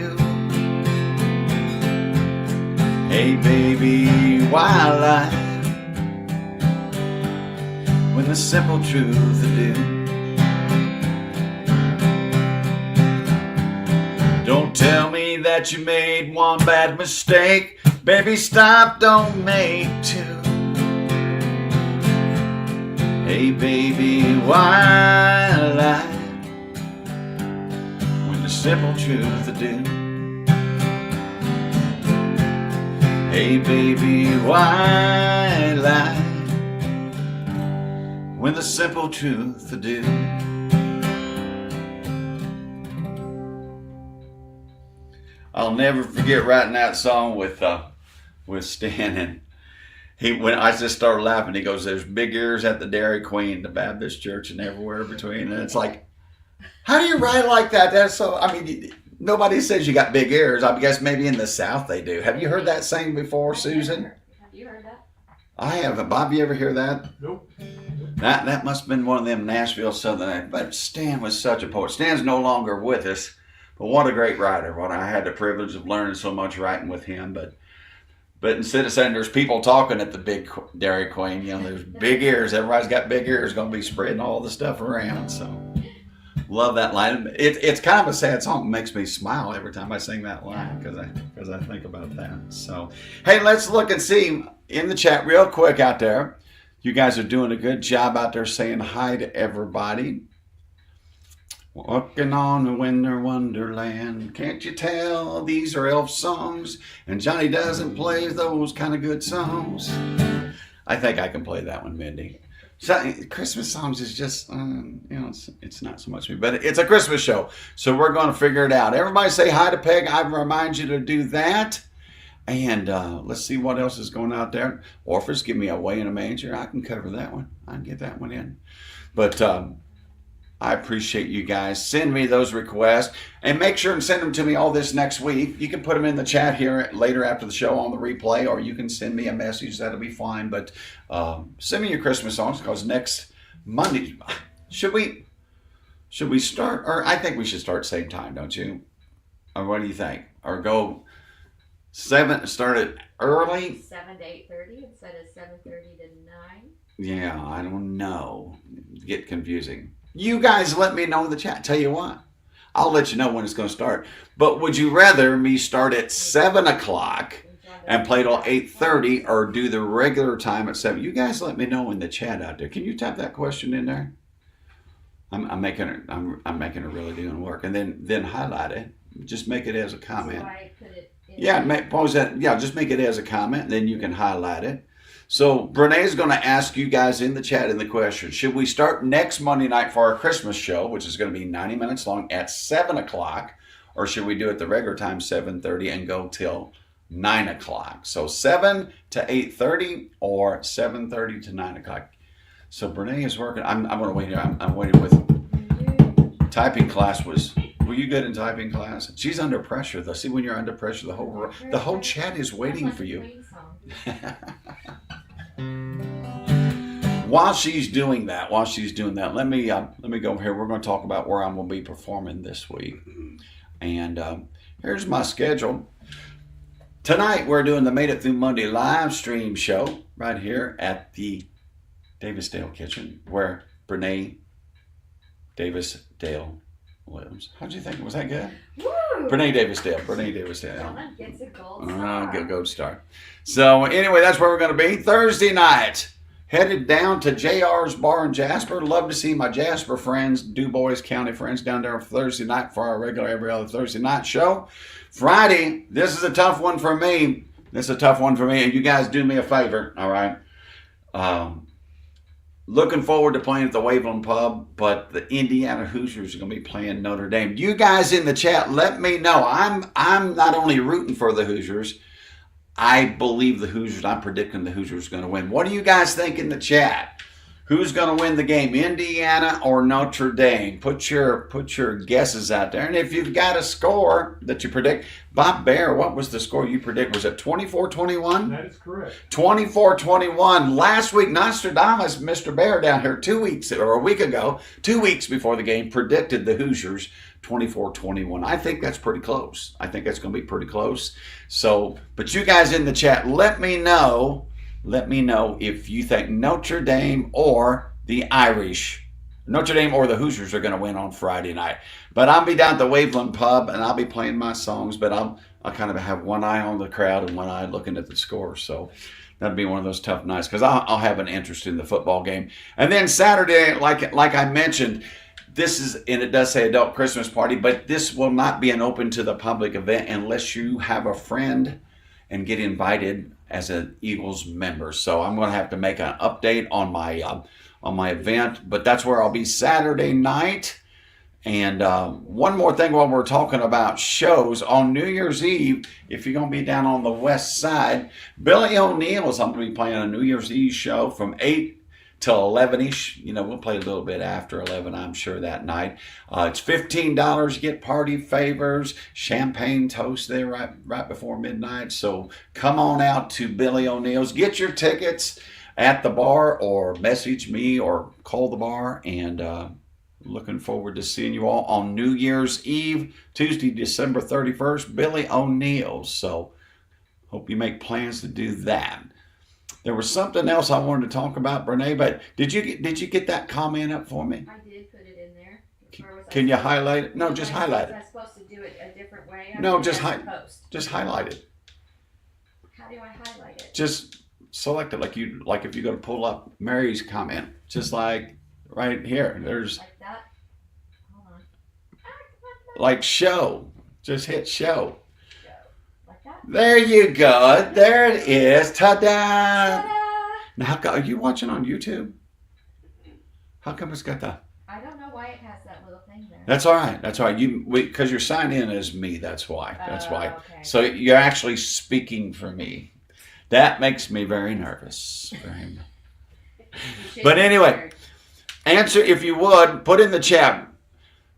Hey baby, why lie when the simple truth will do? Don't tell me that you made one bad mistake. Baby, stop, don't make two. Hey baby, why lie when the simple truth will do? Hey baby, why lie when the simple truth will do? I'll never forget writing that song with Stan, and when I just started laughing, he goes, "There's big ears at the Dairy Queen, the Baptist church, and everywhere between." And it's like, how do you write like that? That's so. I mean, nobody says you got big ears. I guess maybe in the South they do. Have you heard that saying before, Susan? Have you heard that? I haven't. Bob, you ever hear that? Nope. That must have been one of them Nashville Southern. But Stan was such a poet. Stan's no longer with us, but what a great writer. I had the privilege of learning so much writing with him. But instead of saying there's people talking at the big Dairy Queen, there's big ears. Everybody's got big ears, going to be spreading all the stuff around. So love that line. It's kind of a sad song. It makes me smile every time I sing that line because I think about that. So hey, let's look and see in the chat real quick out there. You guys are doing a good job out there saying hi to everybody. Walking on a winter wonderland. Can't you tell these are elf songs? And Johnny doesn't play those kind of good songs. I think I can play that one, Mindy. So, Christmas songs is just, it's not so much me, but it's a Christmas show, so we're going to figure it out. Everybody say hi to Peg. I remind you to do that. And let's see what else is going out there. Orphans, give me a way in a manger. I can cover that one. I can get that one in. But I appreciate you guys. Send me those requests. And make sure and send them to me all this next week. You can put them in the chat here later after the show on the replay, or you can send me a message. That'll be fine. But send me your Christmas songs, because next Monday, should we start? Or I think we should start same time, don't you? Or what do you think? Or go 7, start it early? 7 to 8:30 instead of 7:30 to 9. Yeah, I don't know. Get confusing. You guys let me know in the chat. Tell you what, I'll let you know when it's going to start. But would you rather me start at 7 o'clock and play till 8:30, or do the regular time at 7? You guys let me know in the chat out there. Can you type that question in there? I'm making it. I'm making it really doing work, and then highlight it. Just make it as a comment. So I put it in. Yeah, pause that. Yeah, just make it as a comment, then you can highlight it. So Brene's going to ask you guys in the chat in the question, should we start next Monday night for our Christmas show, which is going to be 90 minutes long, at 7 o'clock, or should we do it the regular time, 7:30, and go till 9 o'clock? So 7 to 8:30 or 7:30 to 9 o'clock. So Brene is working. I'm going to wait here. I'm waiting with typing class. Were you good in typing class? She's under pressure though. See, when you're under pressure, the whole chat is waiting for you. While she's doing that, let me go over here. We're going to talk about where I'm going to be performing this week. And here's my schedule. Tonight we're doing the Made It Through Monday live stream show right here at the Davis-Dale Kitchen, where Brene Davis-Dale lives. How'd you think? Was that good? Woo! Brene Davis-Dale. Someone gets a gold star. Gold star. So anyway, that's where we're going to be. Thursday night, headed down to JR's Bar in Jasper. Love to see my Jasper friends, DuBois County friends, down there on Thursday night for our regular every other Thursday night show. Friday, this is a tough one for me. And you guys do me a favor, all right? Looking forward to playing at the Waveland Pub, but the Indiana Hoosiers are going to be playing Notre Dame. You guys in the chat, let me know. I'm not only rooting for the Hoosiers, I believe the Hoosiers. I'm predicting the Hoosiers are going to win. What do you guys think in the chat? Who's going to win the game, Indiana or Notre Dame? Put your guesses out there. And if you've got a score that you predict, Bob Bear, what was the score you predict? Was it 24-21? That is correct. 24-21. Last week, Nostradamus, Mr. Bear down here a week ago, 2 weeks before the game, predicted the Hoosiers 24-21. I think that's pretty close. I think that's going to be pretty close. So, but you guys in the chat, let me know if you think Notre Dame or the Hoosiers are going to win on Friday night. But I'll be down at the Waveland Pub, and I'll be playing my songs, but I'll kind of have one eye on the crowd and one eye looking at the score. So that'll be one of those tough nights, because I'll have an interest in the football game. And then Saturday, like I mentioned, this is, and it does say adult Christmas party, but this will not be an open to the public event unless you have a friend and get invited as an Eagles member. So I'm going to have to make an update on my event, but that's where I'll be Saturday night. And one more thing while we're talking about shows, on New Year's Eve, if you're going to be down on the west side, Billy O'Neill's, I'm going to be playing a New Year's Eve show from 8 till 11-ish. We'll play a little bit after 11, I'm sure, that night. It's $15. You get party favors, champagne toast there right before midnight. So come on out to Billy O'Neill's. Get your tickets at the bar, or message me or call the bar. And looking forward to seeing you all on New Year's Eve, Tuesday, December 31st, Billy O'Neill's. So hope you make plans to do that. There was something else I wanted to talk about, Brene, but did you get that comment up for me? I did put it in there. Can you highlight it? No, just highlight it. Was I supposed to do it a different way? No, just highlight it. How do I highlight it? Just select it like if you're going to pull up Mary's comment, just like right here. There's like that. Hold on. Like show. Just hit show. Like that. There you go. There it is. Ta-da! Ta-da! Now, are you watching on YouTube? How come it's got the... I don't know why it has that little thing there. That's all right. That's all right. Because you're signed in as me. That's why. That's why. Okay. So you're actually speaking for me. That makes me very nervous. But anyway, answer if you would. Put in the chat.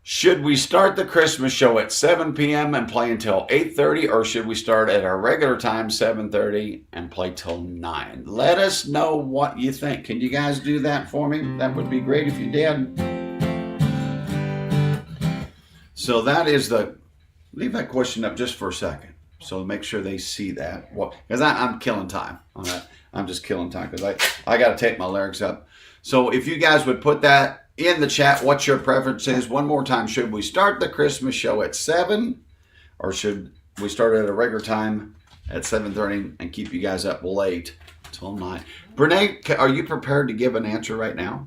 Should we start the Christmas show at 7 p.m. and play until 8:30, or should we start at our regular time, 7:30, and play till 9? Let us know what you think. Can you guys do that for me? That would be great if you did. So that is leave that question up just for a second. So make sure they see that. Well, because I'm killing time on that. I'm just killing time because I got to take my lyrics up. So if you guys would put that in the chat, what your preference is. One more time, should we start the Christmas show at 7, or should we start at a regular time at 7:30 and keep you guys up late till 9? Brene, are you prepared to give an answer right now?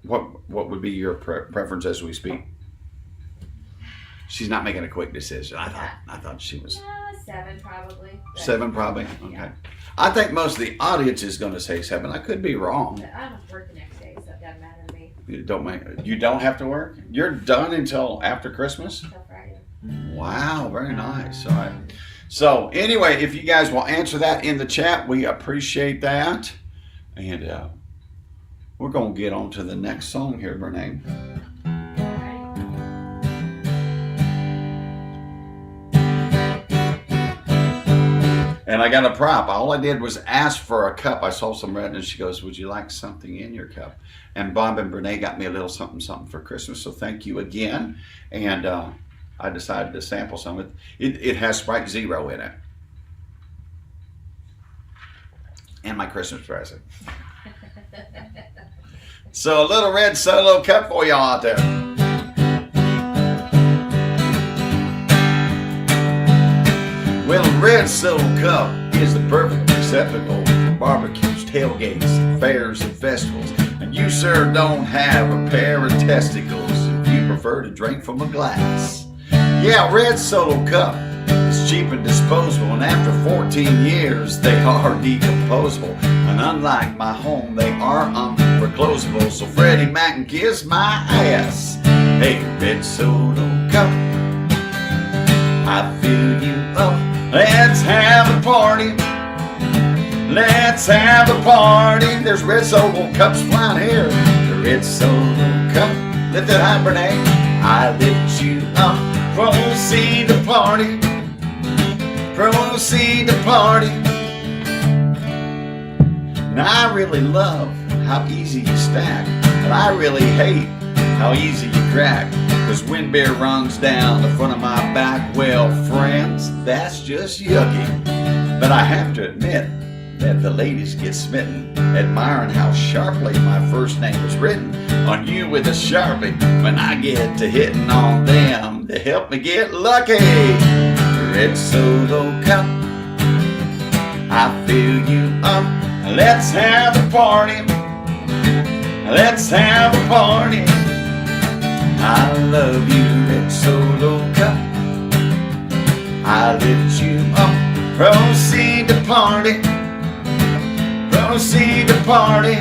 What would be your preference as we speak? She's not making a quick decision. I thought she was. 7 probably. 7 probably. Okay. Yeah. I think most of the audience is going to say 7. I could be wrong. But I'm at work the next day, so it doesn't matter to me. You don't have to work? You're done until after Christmas? Until Friday. Wow, very nice. All right. So anyway, if you guys will answer that in the chat, we appreciate that. And we're going to get on to the next song here, Brene. And I got a prop. All I did was ask for a cup. I saw some red, and she goes, would you like something in your cup? And Bob and Brene got me a little something for Christmas. So thank you again. And I decided to sample some of it. It has Sprite Zero in it. And my Christmas present. So a little red solo cup for y'all out there. Well, a red solo cup is the perfect receptacle for barbecues, tailgates, fairs, and festivals. And you, sir, don't have a pair of testicles if you prefer to drink from a glass. Yeah, red solo cup is cheap and disposable, and after 14 years, they are decomposable. And unlike my home, they are unreclosable. So Freddie Mac can kiss my ass. Hey, red solo cup, I fill you up. Let's have a party. Let's have a party. There's red solo cups flying here. The red solo cup, lift it high, Brene. I lift you up. Proceed to party. Proceed to party. Now I really love how easy you stack, but I really hate how easy you crack. Cause when beer runs down the front of my back, well, friends, that's just yucky. But I have to admit that the ladies get smitten, admiring how sharply my first name is written on you with a Sharpie. When I get to hitting on them, they help me get lucky. Red solo cup, I fill you up. Let's have a party. Let's have a party. I love you, red solo cup. I lift you up. Proceed to party. Proceed to party.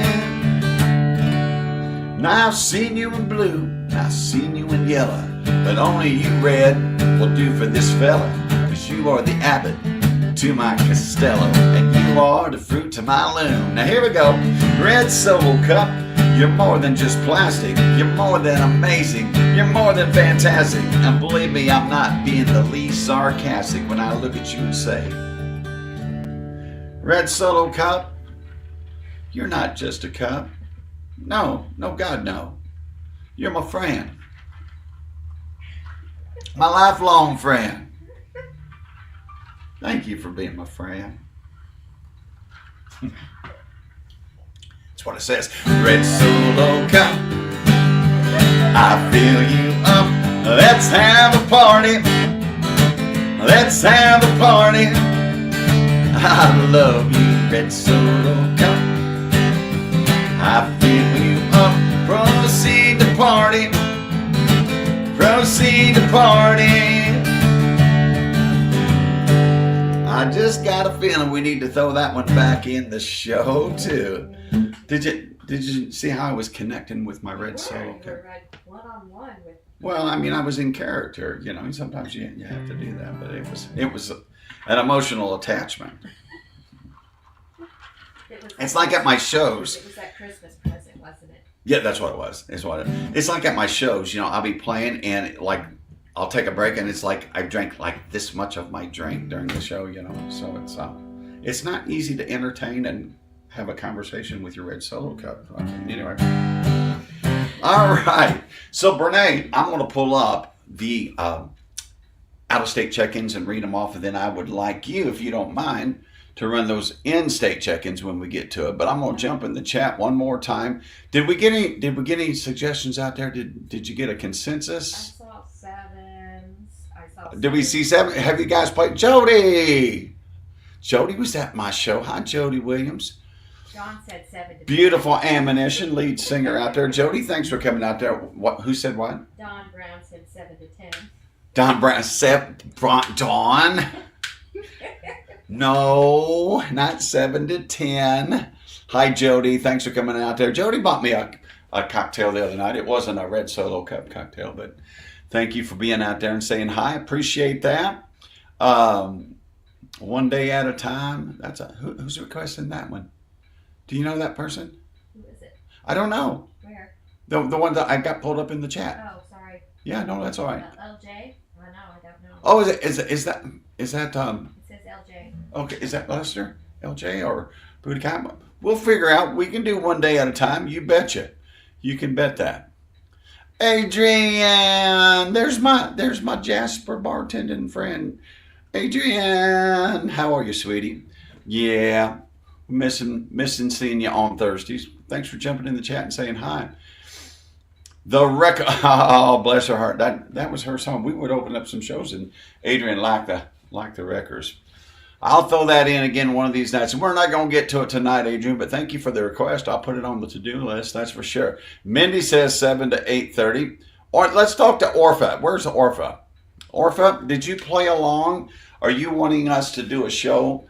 Now I've seen you in blue, I've seen you in yellow, but only you, red, will do for this fella. Cause you are the Abbott to my Costello, and you are the fruit to my loom. Now here we go. Red solo cup, you're more than just plastic. You're more than amazing. You're more than fantastic. And believe me, I'm not being the least sarcastic when I look at you and say, red solo cup, you're not just a cup. No, God, no. You're my friend. My lifelong friend. Thank you for being my friend. That's what it says. Red solo cup, I fill you up. Let's have a party. Let's have a party. I love you, red solo cup. I fill you up. Proceed to party. Proceed to party. I just got a feeling we need to throw that one back in the show too. Did you see how I was connecting with my red soul? You were like one-on-one with. Well, I mean, I was in character, you know. And sometimes you have to do that, but it was an emotional attachment. It's like at my shows. It was that Christmas present, wasn't it? Yeah, that's what it was. It's like at my shows, you know. I'll be playing and like I'll take a break and it's like I drank like this much of my drink during the show, you know. So it's not easy to entertain and have a conversation with your red solo cup. Anyway. All right. So, Brene, I'm going to pull up the out-of-state check-ins and read them off, and then I would like you, if you don't mind, to run those in-state check-ins when we get to it. But I'm going to jump in the chat one more time. Did we get any suggestions out there? Did you get a consensus? I saw sevens. Did we see seven? Have you guys played? Jody was at my show. Hi, Jody Williams. John said 7 to 10. Beautiful ammunition, lead singer out there. Jody, thanks for coming out there. Who said what? Don Brown said 7 to 10. Don Brown, Dawn? No, not 7 to 10. Hi, Jody. Thanks for coming out there. Jody bought me a cocktail the other night. It wasn't a red solo cup cocktail, but thank you for being out there and saying hi. Appreciate that. One day at a time. Who's requesting that one? Do you know that person? Who is it? I don't know. Where? The one that I got pulled up in the chat. Oh, sorry. Yeah, no, that's all right. LJ? I don't know. Oh, is that It says LJ. okay, is that Lester? LJ or Booty Cop? We'll figure out. We can do one day at a time. You betcha. You can bet that. Adrian, there's my Jasper bartending friend. Adrian, how are you, sweetie? Yeah. Missing seeing you on Thursdays. Thanks for jumping in the chat and saying hi. The record, oh bless her heart. That was her song. We would open up some shows and Adrian liked the records. I'll throw that in again one of these nights. And we're not going to get to it tonight, Adrian, but thank you for the request. I'll put it on the to-do list, that's for sure. Mindy says 7 to 8:30. Or let's talk to Orpha. Where's Orpha? Orpha, did you play along? Are you wanting us to do a show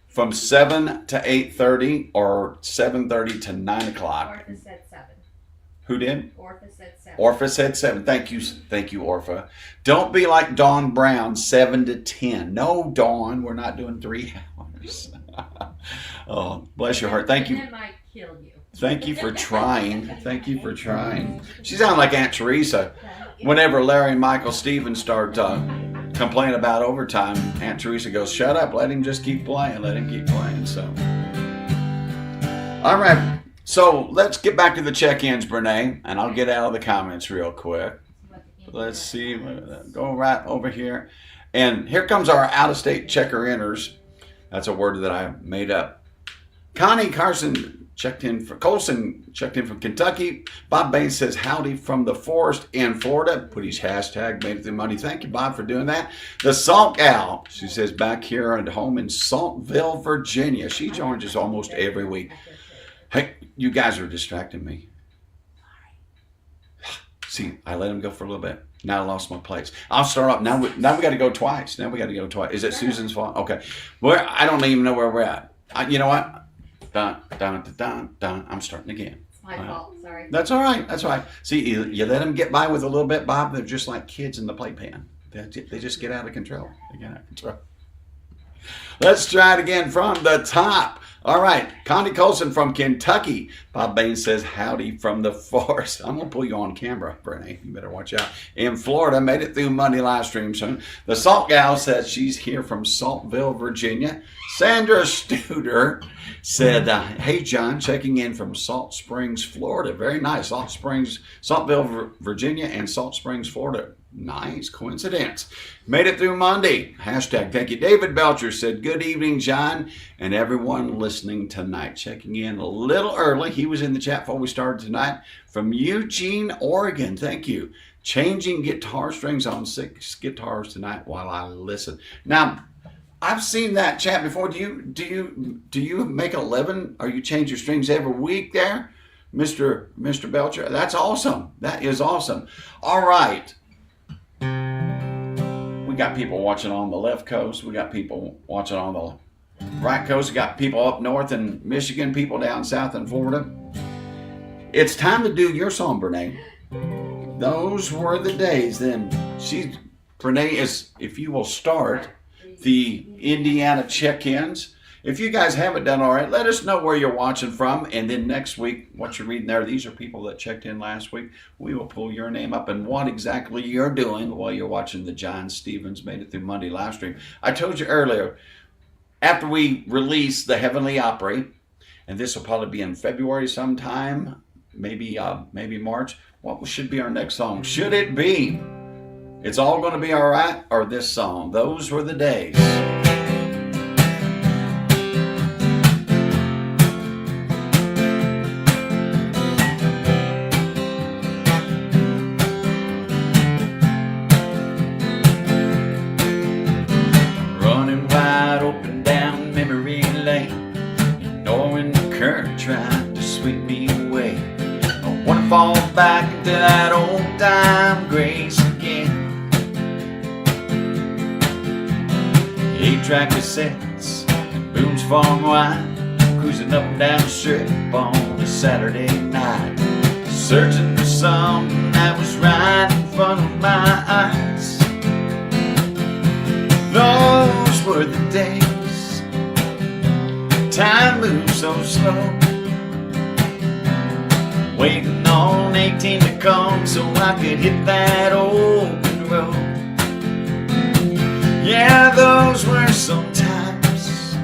from 7 to 8:30 or 7:30 to 9 o'clock? Orpha said 7. Who did? Orpha said 7. Orpha said 7. Thank you, Orpha. Don't be like Dawn Brown, 7 to 10. No, Dawn, we're not doing 3 hours. Oh, bless your heart. Thank you. That might kill you. Thank you for trying. Thank you for trying. She sounds like Aunt Teresa. Whenever Larry and Michael Stevens start complaining about overtime, Aunt Teresa goes, "Shut up, let him just keep playing, let him keep playing." So, all right, so let's get back to the check-ins, Brene, and I'll get out of the comments real quick. Let's see, go right over here, and here comes our out-of-state checker-inners. That's a word that I made up. Connie Colson checked in from Kentucky. Bob Baines says howdy from the forest in Florida. Put his hashtag made it through money. Thank you, Bob, for doing that. The Salt Gal, she says back here at home in Saltville, Virginia. She joins us almost every week. Hey, you guys are distracting me. See, I let him go for a little bit. Now I lost my place. I'll start up. Now we got to go twice. Is it Susan's fault? Okay. Well, I don't even know where we're at. You know what? Dun, dun, dun, dun, dun. I'm starting again. It's my fault. Sorry. That's all right. That's all right. See, you let them get by with a little bit, Bob. They're just like kids in the playpen. They just get out of control. They get out of control. Let's try it again from the top. All right. Connie Colson from Kentucky. Bob Baines says, howdy from the forest. I'm going to pull you on camera, Brene. You better watch out. In Florida, made it through Monday live stream soon. The Salt Gal says she's here from Saltville, Virginia. Sandra Studer said, hey, John, checking in from Salt Springs, Florida. Very nice. Saltville, Virginia, and Salt Springs, Florida. Nice coincidence. Made it through Monday. Hashtag thank you. David Belcher said, good evening, John, and everyone listening tonight. Checking in a little early. He was in the chat before we started tonight from Eugene, Oregon. Thank you. Changing guitar strings on 6 guitars tonight while I listen. Now, I've seen that chat before. Do you make 11 or you change your strings every week there, Mr. Belcher? That's awesome. That is awesome. All right. We We got people watching on the left coast. We got people watching on the right coast. We got people up north in Michigan, people down south in Florida. It's time to do your song, Brene. Those were the days. Then Brene is, if you will start the Indiana check-ins. If you guys haven't done all right, let us know where you're watching from. And then next week, what you're reading there, these are people that checked in last week. We will pull your name up and what exactly you're doing while you're watching the John Stevens Made It Through Monday live stream. I told you earlier, after we release the Heavenly Opry, and this will probably be in February sometime, maybe March, what should be our next song? Should it be It's All Gonna Be Alright or this song, Those Were the Days? Running wide open down memory lane, ignoring the current trying to sweep me away. I wanna fall back into that old time grace again. 8-track cassettes and booms far wide, cruising up and down the strip on a Saturday night, searching for something that was right in front of my eyes. Those were the days. Time moved so slow, waiting on 18 to come so I could hit that open road. Yeah, those were some times.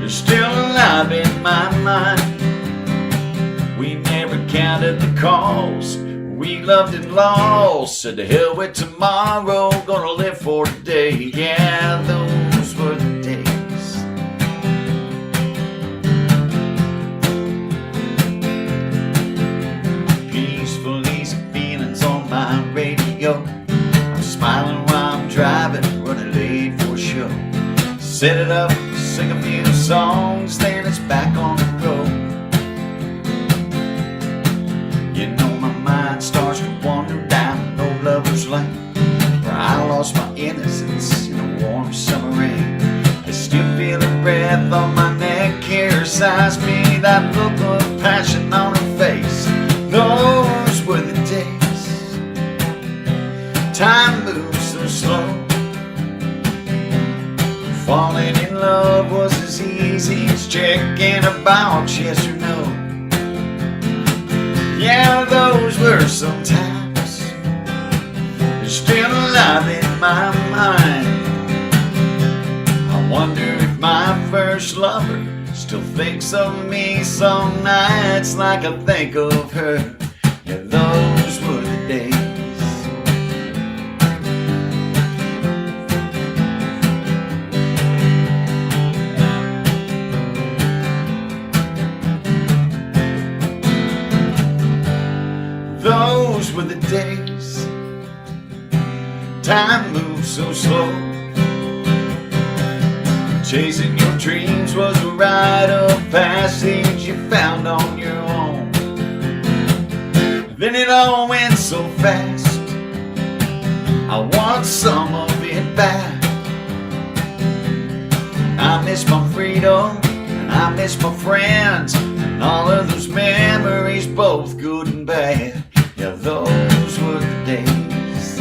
They're still alive in my mind. We never counted the cost. We loved and lost. Said to hell with tomorrow, gonna live for today. Yeah, those were the days. Peaceful, easy feelings on my radio. I'm smiling while I'm driving, running late for a show. Set it up, sing a few songs, then it's back on the road. You know my mind starts to wander down an old lover's lane, where I lost my innocence in a warm summer rain. I still feel her breath on my neck, here sighs me, that look of passion on her face. Those were the days. Time moves so slow. Falling in love was as easy as checking a box, yes or no. Yeah, those were some times. They're still alive in my mind. I wonder if my first lover still thinks of me some nights like I think of her. Yeah, those were the days. Those were the days. Time moves so slow. Chasing your dreams was a rite of passage you found on your own. Then it all went so fast. I want some of it back. I miss my freedom, and I miss my friends, and all of those memories, both good and bad. Yeah, those were the days.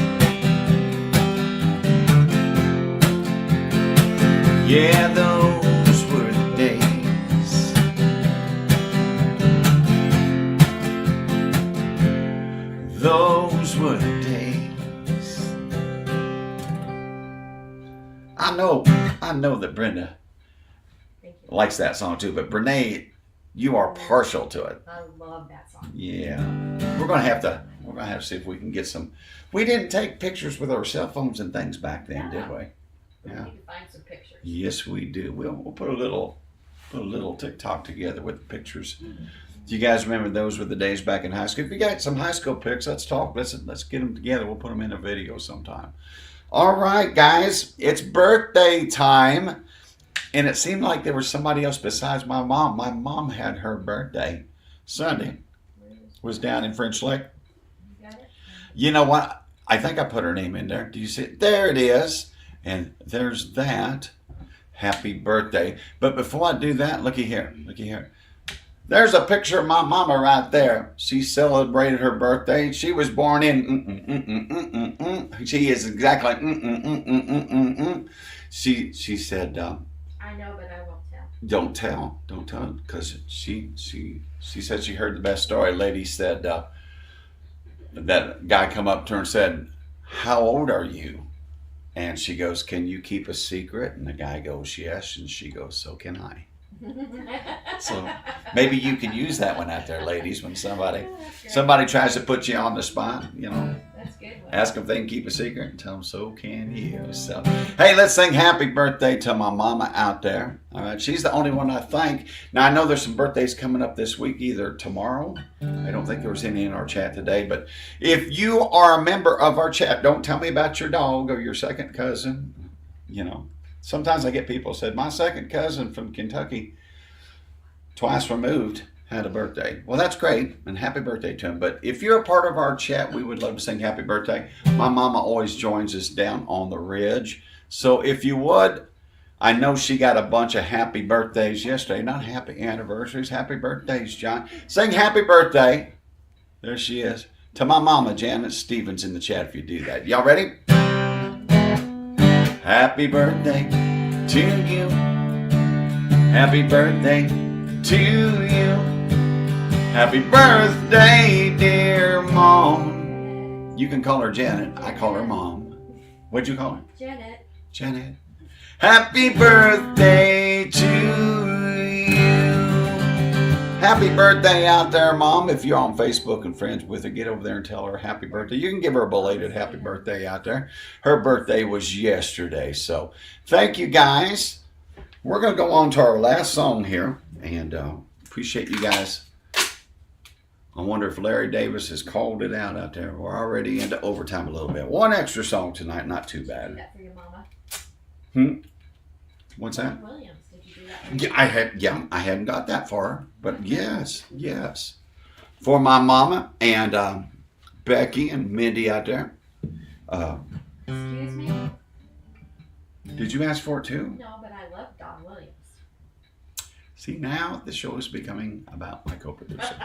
Yeah, those were the days. Those were the days. I know that Brenda Thank you. likes that song too, but Brene, you are partial to it. I love that song. Yeah, we're gonna have to see if we can get some. We didn't take pictures with our cell phones and things back then, did we? We Yeah. need to find some pictures. Yes, we do. We'll put a little TikTok together with the pictures. Do you guys remember those were the days back in high school? If you got some high school pics, let's talk. Let's get them together. We'll put them in a video sometime. All right, guys, it's birthday time, and it seemed like there was somebody else besides my mom. My mom had her birthday Sunday. Was down in French Lake. You got it? You know what? I think I put her name in there. Do you see it? There it is. And there's that. Happy birthday. But before I do that, looky here. Looky here. There's a picture of my mama right there. She celebrated her birthday. She was born in. She is exactly. She said. I know, but I won't tell. Don't tell, because she said she heard the best story. Lady said that guy come up to her and said, "How old are you?" And she goes, "Can you keep a secret?" And the guy goes, "Yes." And she goes, "So can I." So maybe you can use that one out there, ladies, when somebody tries to put you on the spot, you know. That's a good one. Ask them if they can keep a secret and tell them, "So can you." So, hey, let's sing happy birthday to my mama out there. All right, she's the only one I think. Now, I know there's some birthdays coming up this week, either tomorrow. I don't think there was any in our chat today. But if you are a member of our chat, don't tell me about your dog or your second cousin. You know, sometimes I get people said, "My second cousin from Kentucky, twice removed, had a birthday." Well, that's great, and happy birthday to him. But if you're a part of our chat, we would love to sing happy birthday. My mama always joins us down on the ridge. So if you would, I know she got a bunch of happy birthdays yesterday. Not happy anniversaries, happy birthdays, John. Sing happy birthday. There she is. To my mama, Janet Stevens, in the chat if you do that. Y'all ready? Happy birthday to you. Happy birthday to you. Happy birthday, dear Mom. You can call her Janet. I call her Mom. What'd you call her? Janet. Janet. Happy birthday to you. Happy birthday out there, Mom. If you're on Facebook and friends with her, get over there and tell her happy birthday. You can give her a belated happy birthday out there. Her birthday was yesterday. So thank you, guys. We're going to go on to our last song here. And appreciate you guys. I wonder if Larry Davis has called it out there. We're already into overtime a little bit. One extra song tonight, not too Did bad. that for your mama? What's that? John Williams, did you do that? Yeah, I hadn't got that far, but yes. For my mama and Becky and Mindy out there. Excuse me? Did you ask for it too? No, but I love Don Williams. See, now the show is becoming about my co-producer.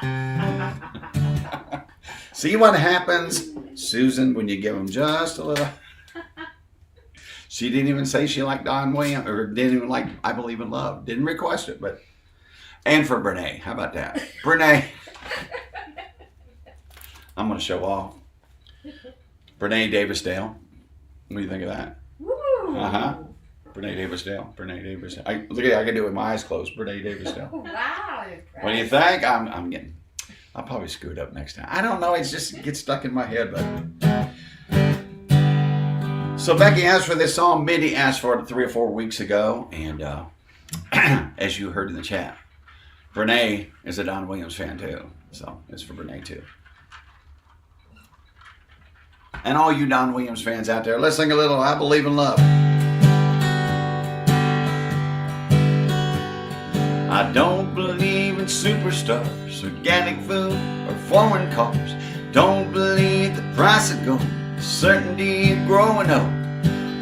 See what happens, Susan, when you give them just a little. She didn't even say she liked Don Williams, or didn't even like I Believe in Love. Didn't request it, but. And for Brene, how about that? Brene. I'm going to show off. Brene Davis-Dale. What do you think of that? Woo! Brene Davis-Dale. Look at it, I can do it with my eyes closed. Brene Davis-Dale. Wow. What do you think? I'll probably screw it up next time. I don't know. It just gets stuck in my head. But so Becky asked for this song. Mindy asked for it 3 or 4 weeks ago. And as you heard in the chat, Brene is a Don Williams fan too. So it's for Brene too. And all you Don Williams fans out there, let's sing a little I Believe in Love. I don't believe in superstars, organic food, or foreign cars. Don't believe the price of gold, the certainty of growing old.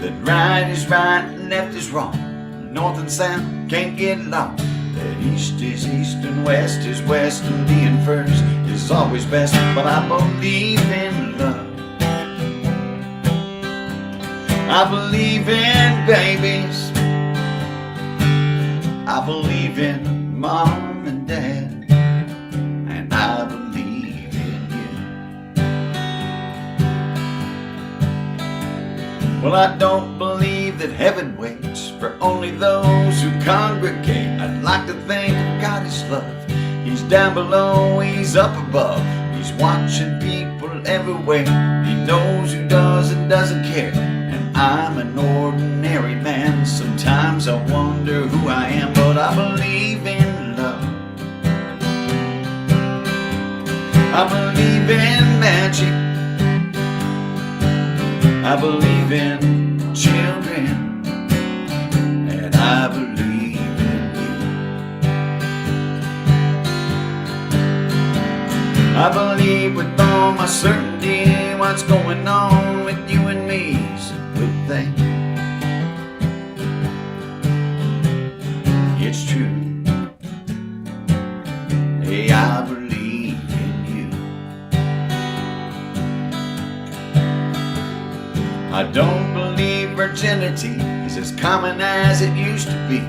That right is right and left is wrong. North and south can't get lost. That east is east and west is west. And being first is always best. But I believe in love. I believe in babies. I believe in Mom and Dad, and I believe in you. Well, I don't believe that heaven waits for only those who congregate. I'd like to think of God is love. He's down below, He's up above. He's watching people everywhere. He knows who does and doesn't care. And I'm an ordinary man. Sometimes I wonder who I am, but I believe in love. I believe in magic. I believe in children. And I believe in you. I I believe with all my certainty what's going on with you and me is a good thing. It's true. Hey, I believe in you. I don't believe virginity is as common as it used to be.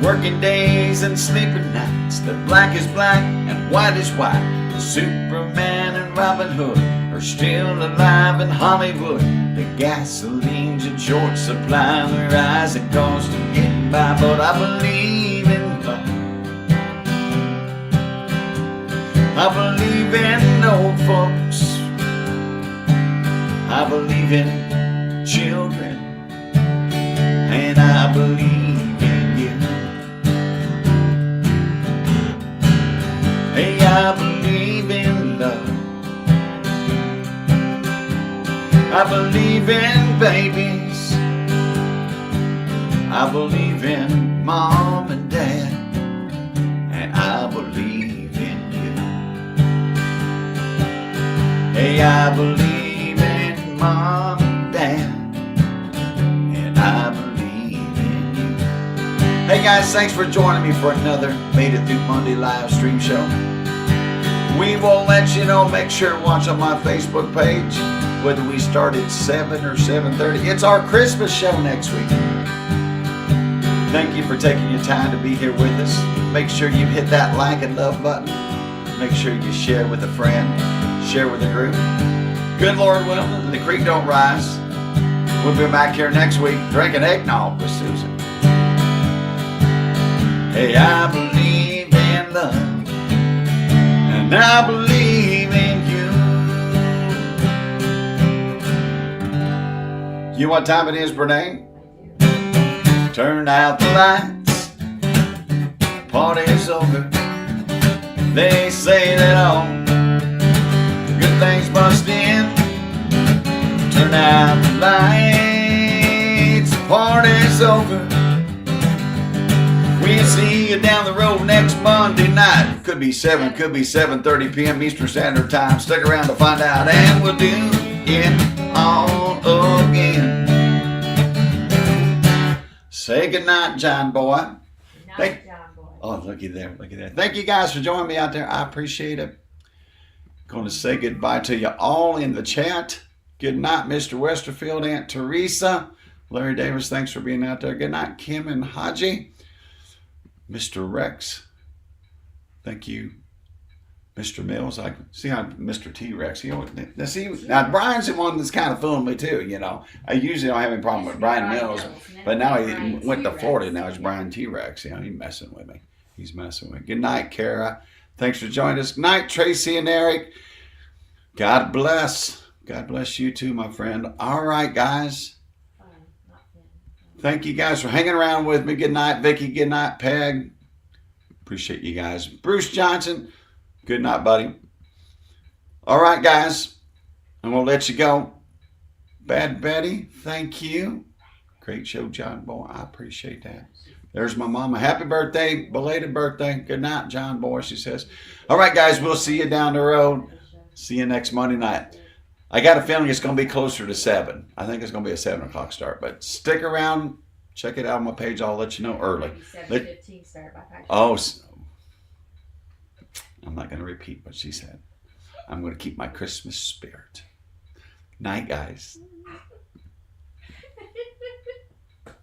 Working days and sleeping nights, that black is black and white is white. Superman and Robin Hood are still alive in Hollywood. The gasoline's in short supply, the rising cost of getting by. But I believe in love. I believe in old folks. I believe in children. And I believe in you. Hey, I believe in love. I believe in babies. I believe in mom and dad. And I believe in you. Hey, I believe in mom and dad. And I believe in you. Hey guys, thanks for joining me for another Made It Through Monday live stream show. We will let you know. Make sure to watch on my Facebook page, whether we start at 7 or 7:30. It's our Christmas show next week. Thank you for taking your time to be here with us. Make sure you hit that like and love button. Make sure you share with a friend, share with a group. Good Lord willing, the creek don't rise. We'll be back here next week drinking eggnog with Susan. Hey, I believe in love. And I believe in you. You know what time it is, Brene? Turn out the lights. Party's over. They say that all good things must end. Turn out the lights. Party's over. We'll see you down the road next Monday night. Could be 7, could be 7:30 p.m. Eastern Standard Time. Stick around to find out, and we'll do it all again. Say goodnight, John boy. Good night, John boy. Oh, looky there, looky there. Thank you guys for joining me out there. I appreciate it. Going to say goodbye to you all in the chat. Good night, Mr. Westerfield, Aunt Teresa. Larry Davis, thanks for being out there. Good night, Kim and Haji. Mr. Rex, thank you. Mr. Mills, I see how Mr. T-Rex. You know, now Brian's the one that's kind of fooling me too. You know, I usually don't have any problem with Brian Mills, but now he went to Florida. Now it's Brian T-Rex. You know, he's messing with me. He's messing with me. Good night, Kara. Thanks for joining us. Good night, Tracy and Eric. God bless. God bless you too, my friend. All right, guys. Thank you guys for hanging around with me. Good night, Vicky. Good night, Peg. Appreciate you guys. Bruce Johnson, good night, buddy. All right, guys. I'm going to let you go. Bad Betty, thank you. Great show, John Boy. I appreciate that. There's my mama. Happy birthday, belated birthday. Good night, John Boy, she says. All right, guys, we'll see you down the road. See you next Monday night. I got a feeling it's going to be closer to 7. I think it's going to be a 7 o'clock start. But stick around. Check it out on my page. I'll let you know early. 7:15 start by fact. Oh, I'm not going to repeat what she said. I'm going to keep my Christmas spirit. Night, guys.